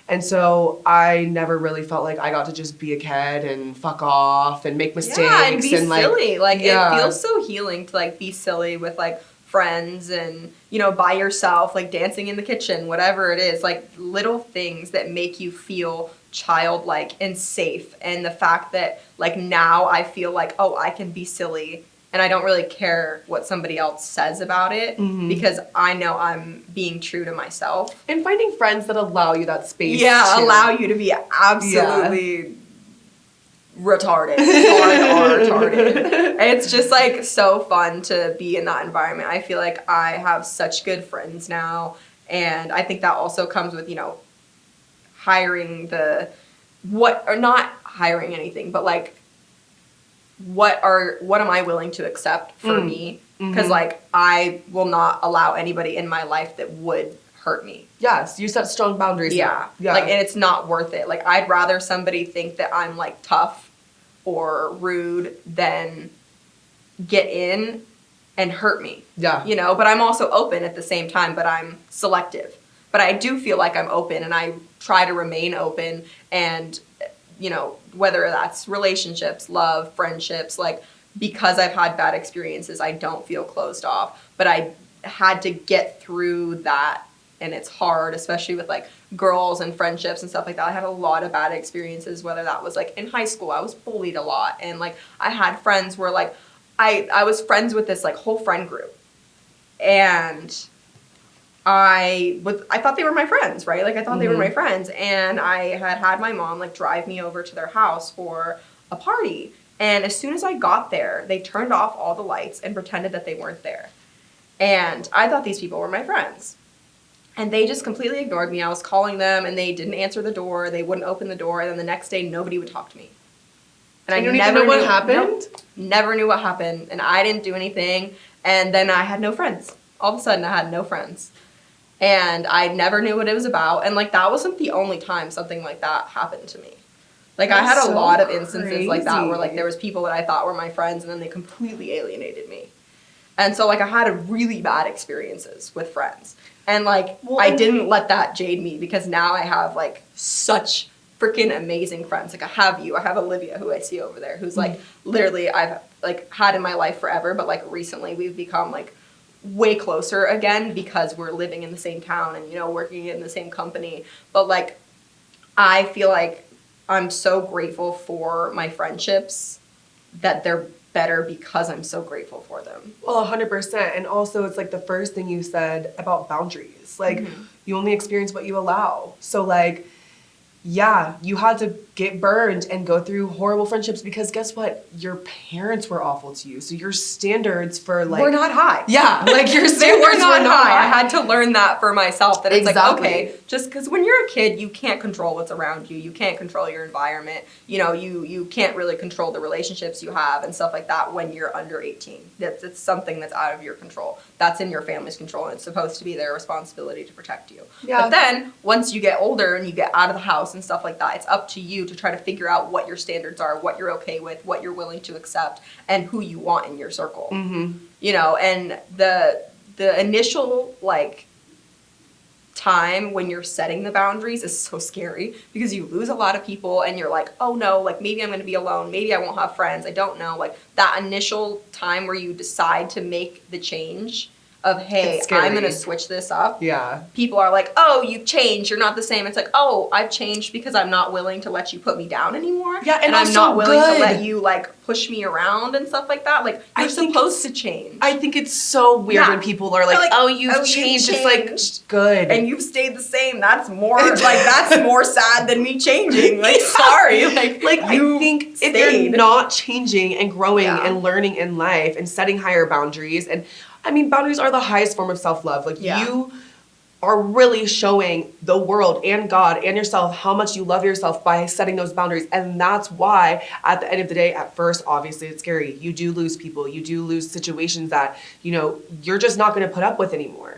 And so I never really felt like I got to just be a kid and fuck off and make mistakes. Yeah, and be like, silly. Like, it feels so healing to like be silly with like friends and, you know, by yourself, like dancing in the kitchen, whatever it is, like little things that make you feel childlike and safe. And the fact that like now I feel like, oh, I can be silly and I don't really care what somebody else says about it because I know I'm being true to myself. And finding friends that allow you that space. Yeah, too. Allow you to be absolutely retarded. Retarded. It's just like so fun to be in that environment. I feel like I have such good friends now, and I think that also comes with, you know, hiring not hiring anything, but like what am I willing to accept for me? Because like I will not allow anybody in my life that would hurt me. Yes, you set strong boundaries. Yeah. Like, and it's not worth it. Like, I'd rather somebody think that I'm like tough or rude than get in and hurt me. Yeah. You know, but I'm also open at the same time, but I'm selective. But I do feel like I'm open, and I try to remain open, and, you know, whether that's relationships, love, friendships, like, because I've had bad experiences, I don't feel closed off. But I had to get through that, and it's hard, especially with, like, girls and friendships and stuff like that. I had a lot of bad experiences, whether that was, like, in high school, I was bullied a lot, and, like, I had friends where, like, I was friends with this, like, whole friend group, and I thought they were my friends, right? Like, I thought they were my friends, and I had my mom, like, drive me over to their house for a party, and as soon as I got there, they turned off all the lights and pretended that they weren't there, and I thought these people were my friends, and they just completely ignored me. I was calling them, and they didn't answer the door, they wouldn't open the door, and then the next day, nobody would talk to me. And I never knew what happened? Nope, never knew what happened, and I didn't do anything, and then I had no friends. All of a sudden, I had no friends. And I never knew what it was about, and, like, that wasn't the only time something like that happened to me. Like, I had a lot of instances like that where, like, there was people that I thought were my friends, and then they completely alienated me. And so, like, I had really bad experiences with friends. And, like, I didn't let that jade me, because now I have, like, such freaking amazing friends. Like, I have you, I have Olivia, who I see over there, who's, like, literally I've, like, had in my life forever, but, like, recently we've become, like, way closer again, because we're living in the same town and, you know, working in the same company. But, like, I feel like I'm so grateful for my friendships that they're better because I'm so grateful for them. Well, 100%. And also, it's like the first thing you said about boundaries. Like, you only experience what you allow. So, like, yeah, you had to get burned and go through horrible friendships, because guess what? Your parents were awful to you. So your standards for, like... We're not high. Yeah, like, your standards They were not high. high. I had to learn that for myself, that it's Exactly. like, okay, just because when you're a kid, you can't control what's around you. You can't control your environment. You know, you can't really control the relationships you have and stuff like that when you're under 18. It's something that's out of your control. That's in your family's control, and it's supposed to be their responsibility to protect you. Yeah. But then, once you get older and you get out of the house and stuff like that, it's up to you to try to figure out what your standards are, what you're okay with, what you're willing to accept, and who you want in your circle. You know, and the initial, like, time when you're setting the boundaries is so scary, because you lose a lot of people, and you're like, oh no, like, maybe I'm going to be alone, maybe I won't have friends, I don't know. Like, that initial time where you decide to make the change of, hey, I'm going to switch this up. Yeah. People are like, oh, you've changed, you're not the same. It's like, oh, I've changed because I'm not willing to let you put me down anymore. Yeah, and I'm also not willing good. to let you, like, push me around and stuff like that. Like, you're supposed to change. I think it's so weird when people are like, oh, you've changed. It's like, good. And you've stayed the same. That's more, like, that's more sad than me changing. Like, sorry. Like I think if you're not changing and growing and learning in life and setting higher boundaries, and I mean, boundaries are the highest form of self-love. Like, you are really showing the world and God and yourself how much you love yourself by setting those boundaries. And that's why, at the end of the day, at first, obviously, it's scary. You do lose people. You do lose situations that, you know, you're just not going to put up with anymore.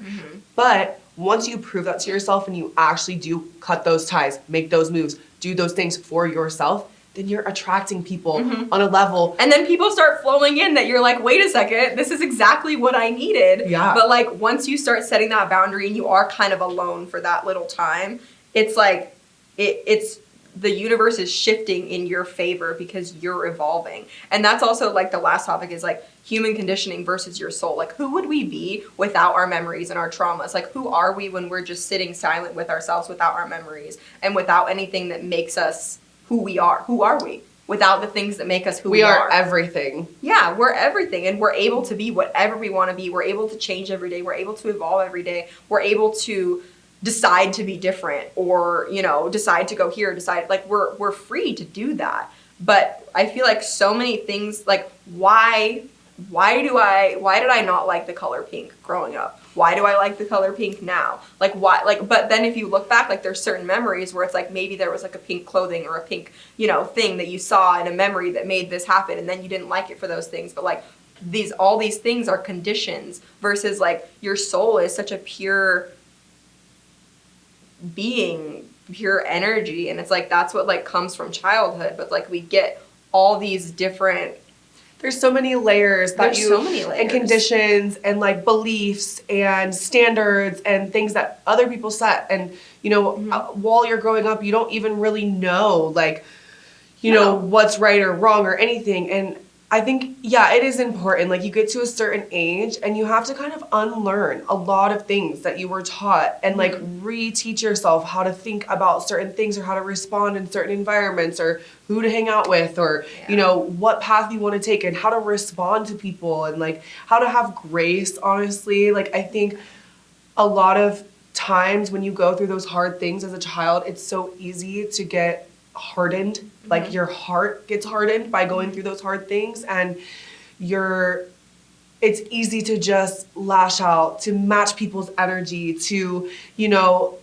But once you prove that to yourself and you actually do cut those ties, make those moves, do those things for yourself, then you're attracting people on a level. And then people start flowing in that you're like, wait a second, this is exactly what I needed. Yeah. But, like, once you start setting that boundary and you are kind of alone for that little time, it's like, it's the universe is shifting in your favor because you're evolving. And that's also, like, the last topic is, like, human conditioning versus your soul. Like, who would we be without our memories and our traumas? Like, who are we when we're just sitting silent with ourselves without our memories and without anything that makes us who we are? Who are we without the things that make us who we are? We are everything. Yeah, we're everything, and we're able to be whatever we want to be. We're able to change every day. We're able to evolve every day. We're able to decide to be different, or, you know, decide to go here, decide, like, we're free to do that. But I feel like so many things, like, why did I not like the color pink growing up? Why do I like the color pink now? Like, why, like, but then if you look back, like, there's certain memories where it's like, maybe there was, like, a pink clothing or a pink, you know, thing that you saw in a memory that made this happen, and then you didn't like it for those things. But, like, all these things are conditions, versus, like, your soul is such a pure being, pure energy, and it's like, that's what, like, comes from childhood. But, like, we get all these different there's so many layers and conditions and like beliefs and standards and things that other people set. And, you know, while you're growing up, you don't even really know, like, you know, what's right or wrong or anything. And I think, yeah, it is important. Like, you get to a certain age and you have to kind of unlearn a lot of things that you were taught and like reteach yourself how to think about certain things or how to respond in certain environments or who to hang out with or, you know, what path you want to take and how to respond to people and like how to have grace, honestly. Like, I think a lot of times when you go through those hard things as a child, it's so easy to get hardened. Like, your heart gets hardened by going through those hard things, and it's easy to just lash out, to match people's energy, to, you know,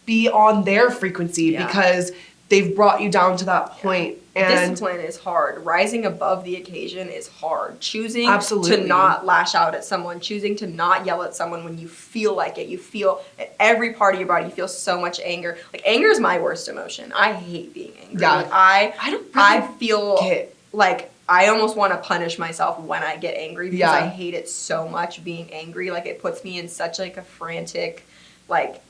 be on their frequency because they've brought you down to that point. And discipline is hard. Rising above the occasion is hard. Choosing Absolutely. to not lash out at someone, choosing to not yell at someone when you feel like it. You feel at every part of your body, you feel so much anger. Like, anger is my worst emotion. I hate being angry. Yeah. Like, I feel like I almost want to punish myself when I get angry because I hate it so much, being angry. Like, it puts me in such like a frantic, like,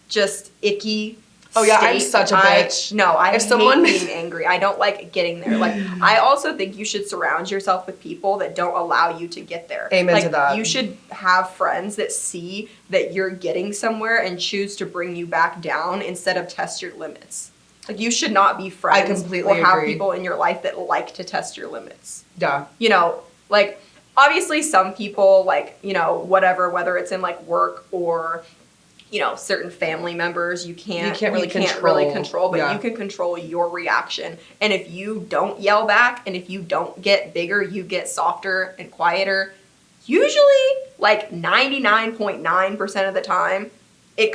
just icky yeah, state. I'm such a bitch. I hate being angry. I don't like getting there. Like, I also think you should surround yourself with people that don't allow you to get there. Amen to that. You should have friends that see that you're getting somewhere and choose to bring you back down instead of test your limits. Like, you should not be friends I completely or have agree. people in your life that like to test your limits. Yeah. You know, like, obviously some people, like, you know, whether it's in like work or, you know, certain family members, you can't really control, but you can control your reaction. And if you don't yell back and if you don't get bigger, you get softer and quieter, usually like 99.9% of the time, they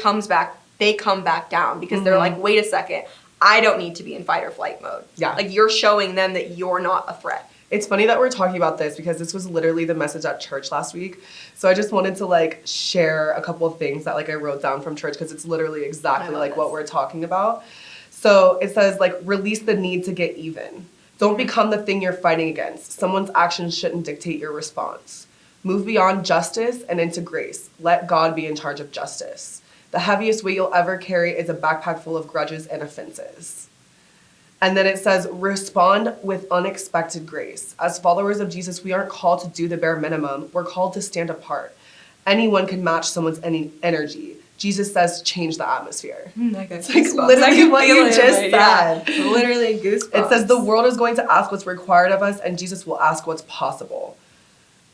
come back down because they're like, wait a second, I don't need to be in fight or flight mode. Yeah. Like, you're showing them that you're not a threat. It's funny that we're talking about this because this was literally the message at church last week. So I just wanted to like share a couple of things that like I wrote down from church because it's literally exactly like what we're talking about. So it says like, release the need to get even. Don't become the thing you're fighting against. Someone's actions shouldn't dictate your response. Move beyond justice and into grace. Let God be in charge of justice. The heaviest weight you'll ever carry is a backpack full of grudges and offenses. And then it says, respond with unexpected grace. As followers of Jesus, we aren't called to do the bare minimum. We're called to stand apart. Anyone can match someone's energy. Jesus says, change the atmosphere. It's like literally what you just said. Yeah. Literally goosebumps. It says the world is going to ask what's required of us, and Jesus will ask what's possible.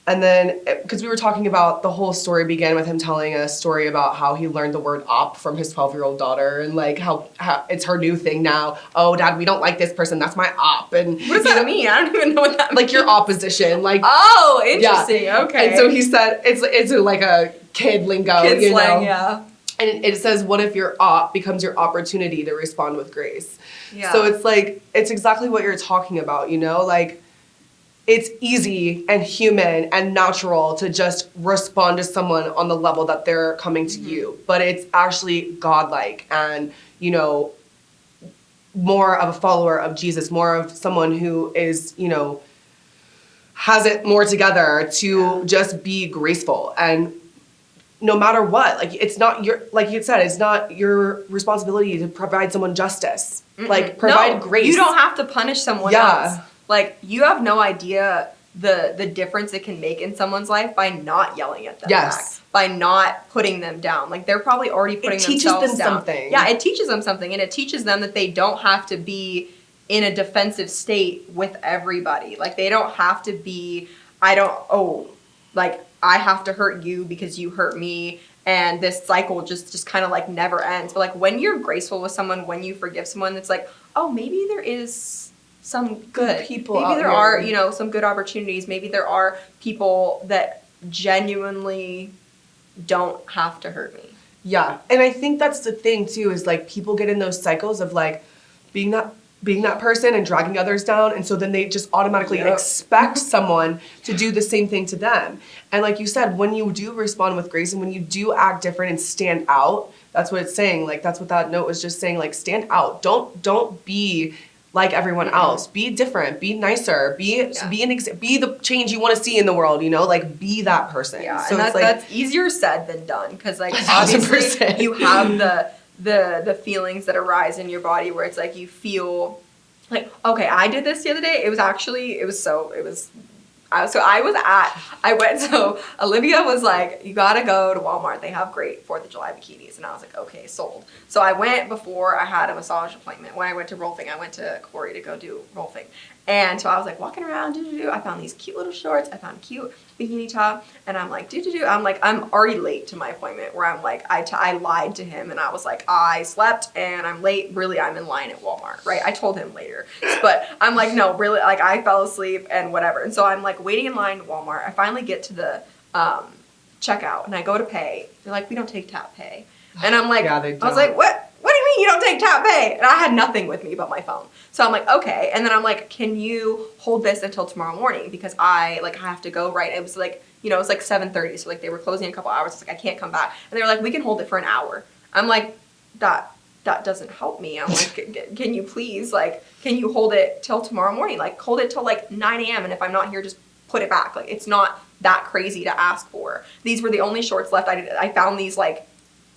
And then, because we were talking about the whole story began with him telling a story about how he learned the word op from his 12-year-old daughter and like how it's her new thing now. Oh, Dad, we don't like this person. That's my op. And what does that mean? I don't even know what that means. Like your opposition. Like, oh, interesting. Yeah. Okay. And so he said, it's like a kid lingo. Kid slang, yeah. And it says, what if your op becomes your opportunity to respond with grace? Yeah. So it's like, it's exactly what you're talking about, you know? Like, it's easy and human and natural to just respond to someone on the level that they're coming to you. But it's actually godlike and, you know, more of a follower of Jesus, more of someone who is, you know, has it more together to just be graceful. And no matter what, like, it's not your, like you said, it's not your responsibility to provide someone justice. Like, provide grace. You don't have to punish someone else. Like, you have no idea the difference it can make in someone's life by not yelling at them back, by not putting them down. Like, they're probably already putting themselves down. It teaches them something. Yeah, it teaches them something, and it teaches them that they don't have to be in a defensive state with everybody. Like, they don't have to be, I have to hurt you because you hurt me, and this cycle just kind of like never ends. But like, when you're graceful with someone, when you forgive someone, it's like, oh, maybe there is some good people. Maybe there are, you know, some good opportunities. Maybe there are people that genuinely don't have to hurt me. Yeah. And I think that's the thing too, is like people get in those cycles of like being that person and dragging others down. And so then they just automatically expect someone to do the same thing to them. And like you said, when you do respond with grace and when you do act different and stand out, that's what it's saying. Like, that's what that note was just saying, like, stand out. Don't be like everyone else. Be different. Be nicer. Be the change you want to see in the world. You know, like be that person. Yeah, so and that's easier said than done because like obviously 1000%. you have the feelings that arise in your body where it's like you feel like, okay, I did this the other day. So Olivia was like, you gotta go to Walmart. They have great 4th of July bikinis. And I was like, okay, sold. So I went before I had a massage appointment. When I went to Rolfing, I went to Corey to go do Rolfing. And so I was like walking around, I found these cute little shorts. I found a cute bikini top. And I'm like, I'm like, I'm already late to my appointment where I'm like, I lied to him. And I was like, I slept and I'm late. Really, I'm in line at Walmart, right? I told him later. But I'm like, no, really, like I fell asleep and whatever. And so I'm like waiting in line at Walmart. I finally get to the checkout and I go to pay. They're like, we don't take tap pay. And I'm like, I was like, what? What do you mean you don't take tap pay? And I had nothing with me but my phone. So I'm like, okay. And then I'm like, can you hold this until tomorrow morning? Because I have to go, right? It was like, it was like 7:30. So like they were closing in a couple hours. It's like, I can't come back. And they were like, we can hold it for an hour. I'm like, that doesn't help me. I'm like, can you please, like, can you hold it till tomorrow morning? Like hold it till like 9 a.m. And if I'm not here, just put it back. Like it's not that crazy to ask for. These were the only shorts left. I found these like,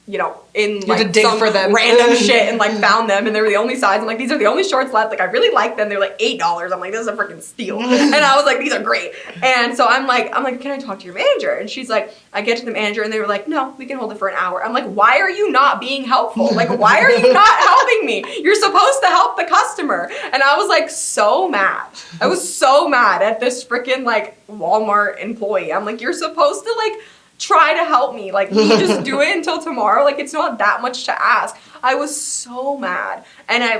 in like some for them. random shit and like found them and they were the only size. I'm like, these are the only shorts left. Like I really like them. They're like $8. I'm like, this is a freaking steal. And I was like, these are great. And so I'm like, can I talk to your manager? And she's like, I get to the manager and they were like, no, we can hold it for an hour. I'm like, why are you not being helpful? Like, why are you not helping me? You're supposed to help the customer. And I was like, so mad. I was so mad at this freaking like Walmart employee. I'm like, you're supposed to like try to help me. Like, you just do it until tomorrow. Like, it's not that much to ask. I was so mad. And I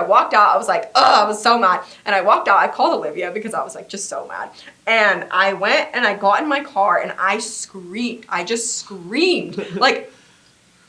walked out. I was like, I was so mad. And I walked out. I called Olivia because I was like, just so mad. And I went and I got in my car and I screamed. I just screamed. Like,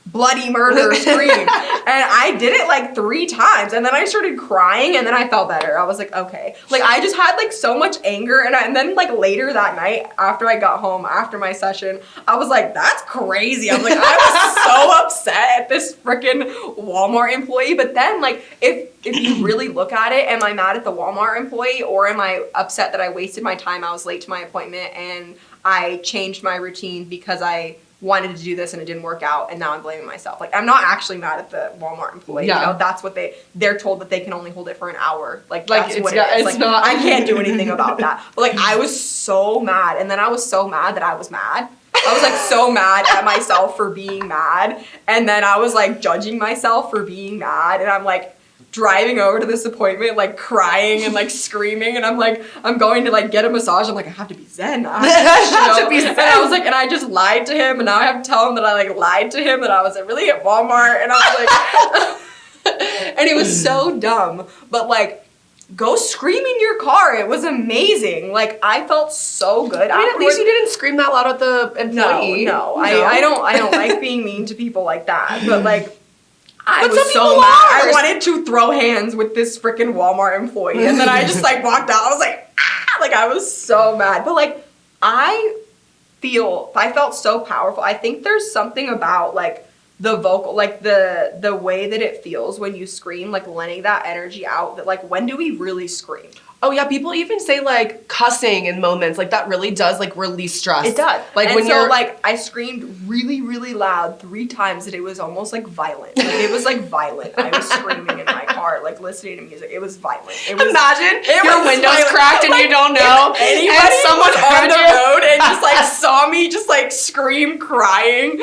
bloody murder scream. And I did it like 3 times and then I started crying and then I felt better. I was like, okay. Like I just had like so much anger and then like later that night after I got home after my session, I was like, that's crazy. I was like, I was so upset at this freaking Walmart employee. But then like if you really look at it, am I mad at the Walmart employee or am I upset that I wasted my time? I was late to my appointment and I changed my routine because I wanted to do this and it didn't work out and now I'm blaming myself. Like I'm not actually mad at the Walmart employee. Yeah. That's what they're told that they can only hold it for an hour. Like that's what it is. It's like, not. I can't do anything about that. But like I was so mad and then I was so mad that I was mad. I was like so mad at myself for being mad and then I was like judging myself for being mad and I'm like driving over to this appointment, like crying and like screaming, and I'm like, I'm going to like get a massage. I'm like, I have to be zen. I have to be zen. And I was like, and I just lied to him, and now I have to tell him that I like lied to him that I was really at Walmart, and I was like, and it was so dumb, but like, go scream in your car. It was amazing. Like I felt so good. I mean, at least you didn't scream that loud at the employee. No. I don't like being mean to people like that, but like. I was so mad. I wanted to throw hands with this freaking Walmart employee. And then I just like walked out. I was like, ah! Like I was so mad. But like I felt so powerful. I think there's something about like the vocal, like the way that it feels when you scream, like letting that energy out, that like when do we really scream? Oh yeah, people even say like cussing in moments, like that really does like release stress. It does. Like and when so you're like I screamed really, really loud 3 times that it was almost like violent. Like it was like violent. I was screaming in my car, like listening to music. It was violent. Imagine your windows cracked and like, you don't know. Anybody someone on the road and just like saw me just like scream crying.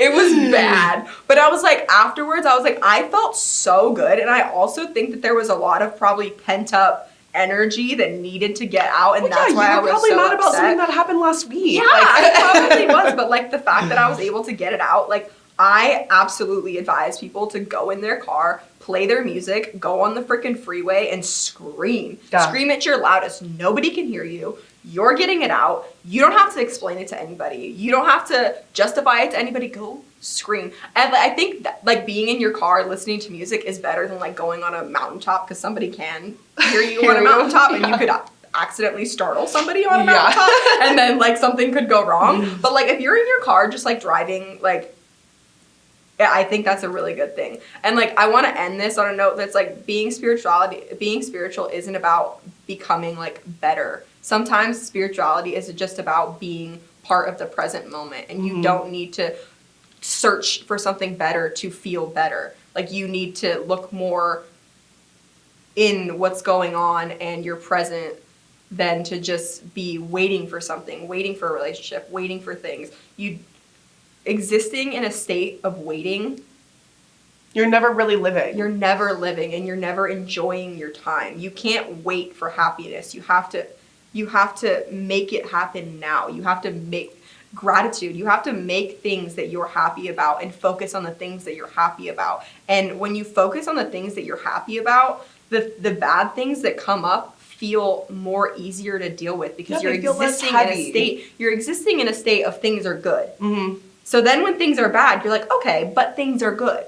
It was bad. But I was like, afterwards, I was like, I felt so good. And I also think that there was a lot of probably pent up energy that needed to get out. And that's why I was so upset. You were probably mad about something that happened last week. Yeah, I probably was. But like the fact that I was able to get it out, like I absolutely advise people to go in their car, play their music, go on the freaking freeway and scream. Yeah. Scream at your loudest. Nobody can hear you. You're getting it out. You don't have to explain it to anybody. You don't have to justify it to anybody. Go scream. And I think that, like being in your car listening to music is better than like going on a mountaintop because somebody can hear you on a mountaintop and you could accidentally startle somebody on a mountaintop and then like something could go wrong. But like if you're in your car just like driving like I think that's a really good thing. And like, I want to end this on a note that's like, being spiritual isn't about becoming like better. Sometimes spirituality is just about being part of the present moment, and you don't need to search for something better to feel better. Like, you need to look more in what's going on and you're present than to just be waiting for something, waiting for a relationship, waiting for things. Existing in a state of waiting, you're never really living. You're never living, and you're never enjoying your time. You can't wait for happiness. You have to make it happen now. You have to make gratitude. You have to make things that you're happy about and focus on the things that you're happy about. And when you focus on the things that you're happy about, the bad things that come up feel more easier to deal with, because you're existing in a state of things are good. So then when things are bad, you're like, okay, but things are good.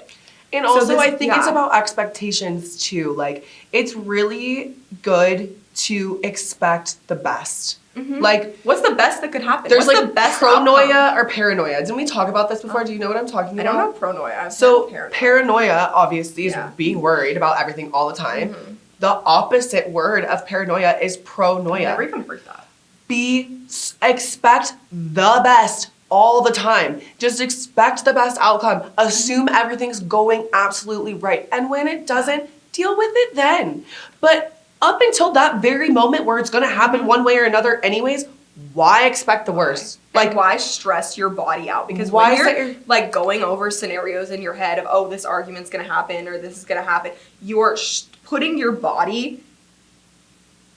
And also, I think it's about expectations too. Like, it's really good to expect the best. Like, what's the best that could happen? There's what's like the best pronoia outcome? or paranoia. Didn't we talk about this before? Do you know what I'm talking about? I don't know pronoia. So paranoia obviously is being worried about everything all the time. The opposite word of paranoia is pronoia. I never even heard that. Expect the best all the time. Just expect the best outcome. Assume everything's going absolutely right. And when it doesn't, deal with it then. But up until that very moment where it's going to happen one way or another anyways, why expect the worst? Like, why stress your body out? Because when you're like going over scenarios in your head of, oh, this argument's going to happen or this is going to happen, you're putting your body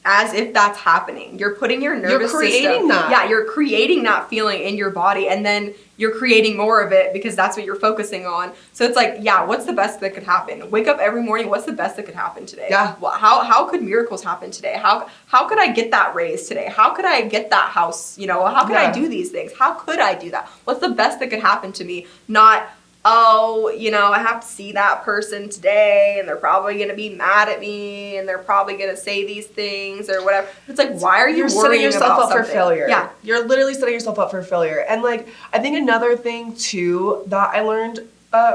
as if that's happening. You're putting your nervous system. You're creating that. Yeah, you're creating that feeling in your body, and then you're creating more of it because that's what you're focusing on. So it's like, yeah, what's the best that could happen? Wake up every morning, what's the best that could happen today? Yeah. How could miracles happen today? How could I get that raise today? How could I get that house? You know, how could I do these things? How could I do that? What's the best that could happen to me? Not, oh, you know, I have to see that person today and they're probably going to be mad at me and they're probably going to say these things or whatever. It's like, why are you setting yourself up for failure? Yeah. You're literally setting yourself up for failure. And like, I think another thing too that I learned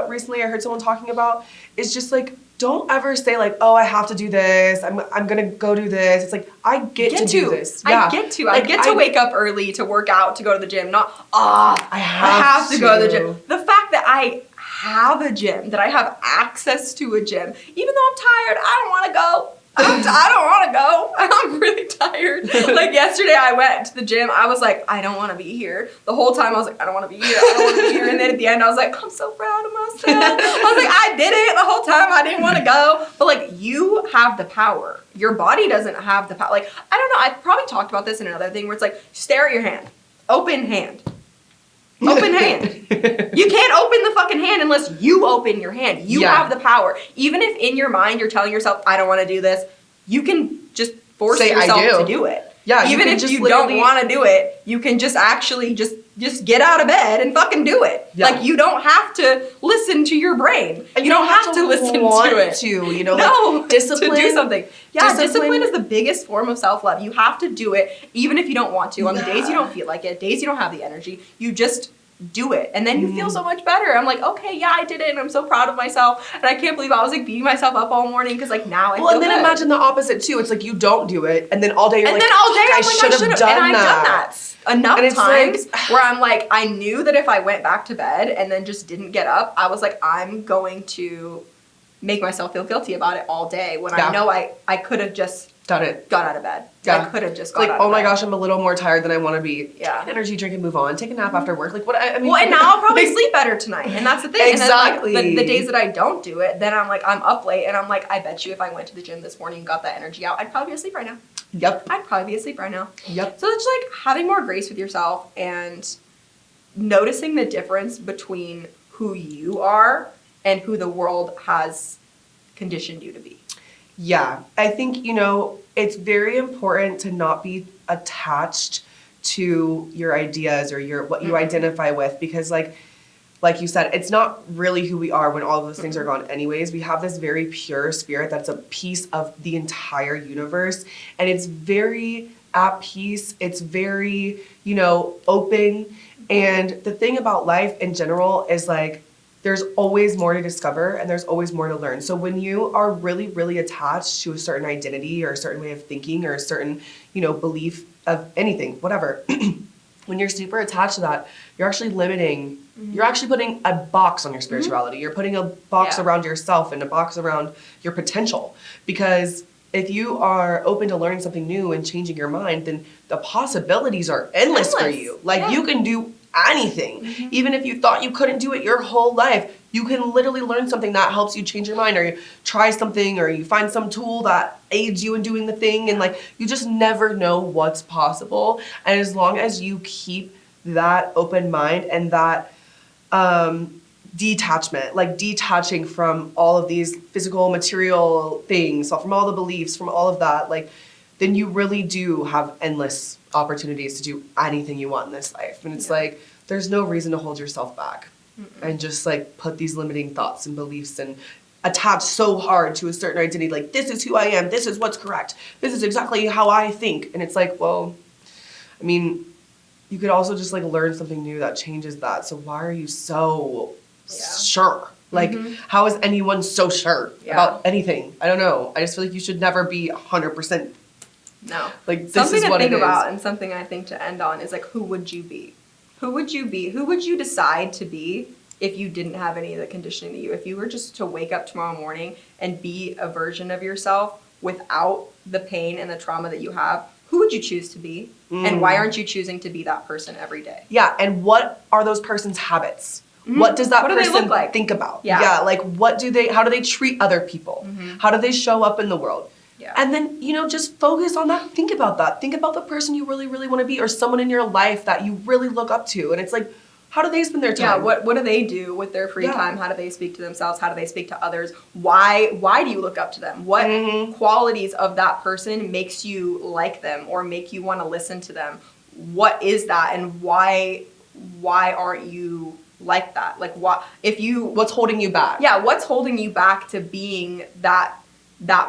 recently, I heard someone talking about, is just like, don't ever say like, oh, I have to do this. I'm going to go do this. It's like, I get to do this. Yeah. I get to wake up early to work out, to go to the gym. Not, I have to go to the gym. The fact that I have a gym, that I have access to a gym, even though I'm tired, I don't want to go. I don't want to go. I'm really tired. Like yesterday I went to the gym. I was like, I don't want to be here. The whole time I was like, I don't want to be here. I don't want to be here. And then at the end I was like, I'm so proud of myself. I was like, I did it the whole time. I didn't want to go. But like, you have the power. Your body doesn't have the power. Like, I don't know. I probably talked about this in another thing where it's like, stare at your hand. Open hand. Open hand. You can't open the fucking hand unless you open your hand. You have the power. Even if in your mind you're telling yourself, I don't want to do this, you can just force yourself to do it. Yeah. Even if you don't want to do it, you can just actually just get out of bed and fucking do it. Yeah. Like, you don't have to listen to your brain. And you don't have to listen to it. You know, like, discipline. To do something. Yeah, discipline is the biggest form of self-love. You have to do it even if you don't want to. On the days you don't feel like it, days you don't have the energy, you just do it, and then you feel so much better. I'm like, okay, yeah, I did it, and I'm so proud of myself, and I can't believe I was like beating myself up all morning because like now I feel and then good. Imagine the opposite too. It's like you don't do it, and then all day you're and like, then all day I should have done that enough and times where I'm like, I knew that if I went back to bed and then just didn't get up, I was like, I'm going to make myself feel guilty about it all day when I know I could have just done it. Got out of bed. Yeah. I could have just got like, out of bed. oh my gosh, I'm a little more tired than I want to be. Yeah. Take an energy drink and move on. Take a nap after work. Like, what? I mean. Well, and now I'll probably sleep better tonight, and that's the thing. Exactly. And then, like, the days that I don't do it, then I'm like, I'm up late, and I'm like, I bet you if I went to the gym this morning and got that energy out, I'd probably be asleep right now. Yep. I'd probably be asleep right now. Yep. So it's like having more grace with yourself and noticing the difference between who you are and who the world has conditioned you to be. Yeah, I think, you know, it's very important to not be attached to your ideas or your what you identify with, because like you said, it's not really who we are when all of those things are gone anyways. We have this very pure spirit that's a piece of the entire universe, and it's very at peace. It's very, you know, open. And the thing about life in general is like, there's always more to discover and there's always more to learn. So when you are really, really attached to a certain identity or a certain way of thinking or a certain, belief of anything, whatever, when you're super attached to that, you're actually limiting, you're actually putting a box on your spirituality. You're putting a box around yourself and a box around your potential. Because if you are open to learning something new and changing your mind, then the possibilities are endless. For you. Like you can do anything. Even if you thought you couldn't do it your whole life, you can literally learn something that helps you change your mind, or you try something, or you find some tool that aids you in doing the thing, and like you just never know what's possible. And as long as you keep that open mind and that detachment, like detaching from all of these physical material things, from all the beliefs, from all of that, like then you really do have endless opportunities to do anything you want in this life. And it's like there's no reason to hold yourself back and just like put these limiting thoughts and beliefs and attach so hard to a certain identity, like this is who I am, this is what's correct, this is exactly how I think. And it's like, well, I mean, you could also just like learn something new that changes that. So why are you so sure? Like, how is anyone so sure about anything? I don't know. I just feel like you should never be 100%. No. Like, this something is what to think it is. about, and something I think to end on is like, who would you be? Who would you be? Who would you decide to be if you didn't have any of the conditioning to you? If you were just to wake up tomorrow morning and be a version of yourself without the pain and the trauma that you have, who would you choose to be? And why aren't you choosing to be that person every day? Yeah, and what are those person's habits? What does that person look like? think about? Yeah, like how do they treat other people? How do they show up in the world? Yeah. And then, just focus on that. Think about that. Think about the person you really, really want to be, or someone in your life that you really look up to. And it's like, how do they spend their time? Yeah, what do they do with their free time? How do they speak to themselves? How do they speak to others? Why do you look up to them? What qualities of that person makes you like them or make you want to listen to them? What is that, and why aren't you like that? Like, what's holding you back? Yeah, what's holding you back to being that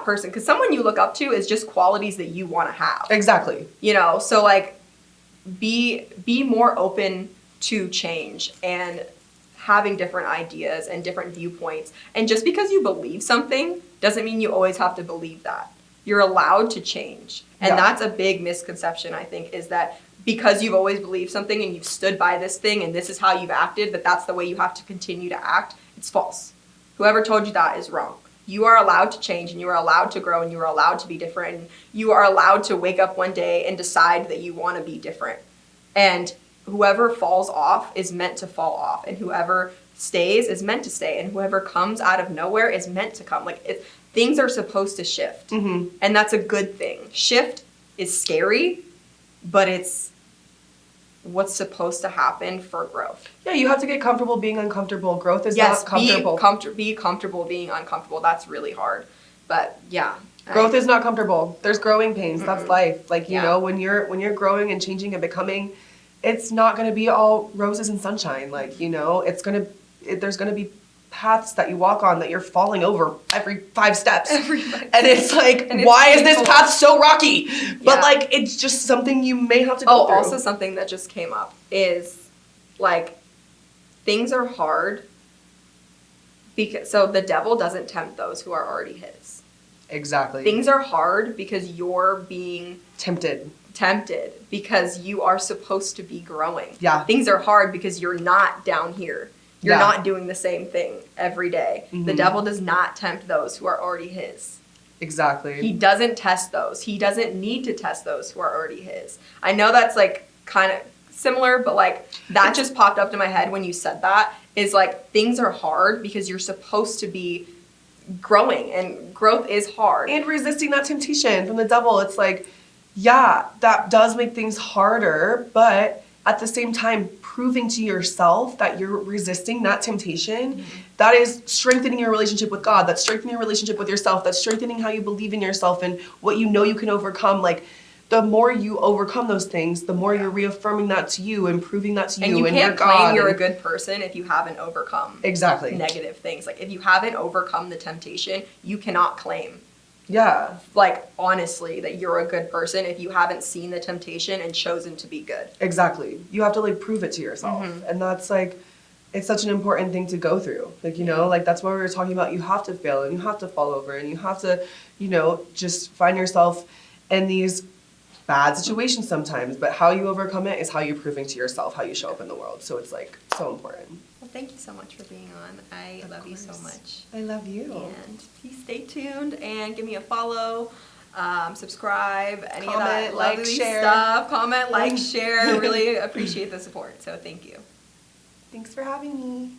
person? Because someone you look up to is just qualities that you want to have. Exactly. So like be more open to change and having different ideas and different viewpoints. And just because you believe something doesn't mean you always have to believe that. You're allowed to change. And that's a big misconception, I think, is that because you've always believed something and you've stood by this thing and this is how you've acted, that's the way you have to continue to act. It's false. Whoever told you that is wrong. You are allowed to change, and you are allowed to grow, and you are allowed to be different. And you are allowed to wake up one day and decide that you want to be different. And whoever falls off is meant to fall off, and whoever stays is meant to stay, and whoever comes out of nowhere is meant to come. Like, things are supposed to shift, and that's a good thing. Shift is scary, but it's what's supposed to happen for growth. Yeah, you have to get comfortable being uncomfortable. Growth is not comfortable. Be comfortable being uncomfortable. That's really hard. But yeah. Growth is not comfortable. There's growing pains. That's life. Like, when you're growing and changing and becoming, it's not going to be all roses and sunshine. Like, there's going to be paths that you walk on that you're falling over every 5 steps. And it's like, why is this path so rocky? But like, it's just something you may have to go through. Also something that just came up is like, things are hard so the devil doesn't tempt those who are already his. Exactly. Things are hard because you're being tempted because you are supposed to be growing. Yeah. Things are hard because you're not down here. You're not doing the same thing every day. The devil does not tempt those who are already his. Exactly. He doesn't test those. He doesn't need to test those who are already his. I know that's like kind of similar, but like that just popped up to my head when you said that, is like things are hard because you're supposed to be growing, and growth is hard. And resisting that temptation from the devil. It's like, yeah, that does make things harder, but at the same time, proving to yourself that you're resisting that temptation, that is strengthening your relationship with God, that's strengthening your relationship with yourself, that's strengthening how you believe in yourself and what you know you can overcome. Like, the more you overcome those things, the more you're reaffirming that to you and proving that to you and your God. And you can't claim you're a good person if you haven't overcome negative things. Like, if you haven't overcome the temptation, you cannot claim. Yeah. Like, honestly, that you're a good person if you haven't seen the temptation and chosen to be good. Exactly. You have to, like, prove it to yourself. And that's, like, it's such an important thing to go through. Like, you know, like that's what we were talking about. You have to fail and you have to fall over and you have to, you know, just find yourself in these bad situations sometimes. But how you overcome it is how you're proving to yourself how you show up in the world. So it's like so important. Well, thank you so much for being on. I love you so much. I love you. And please stay tuned and give me a follow. Subscribe, any Comment, of that like, lovely share. stuff. Comment, like, share. Really appreciate the support. So thank you. Thanks for having me.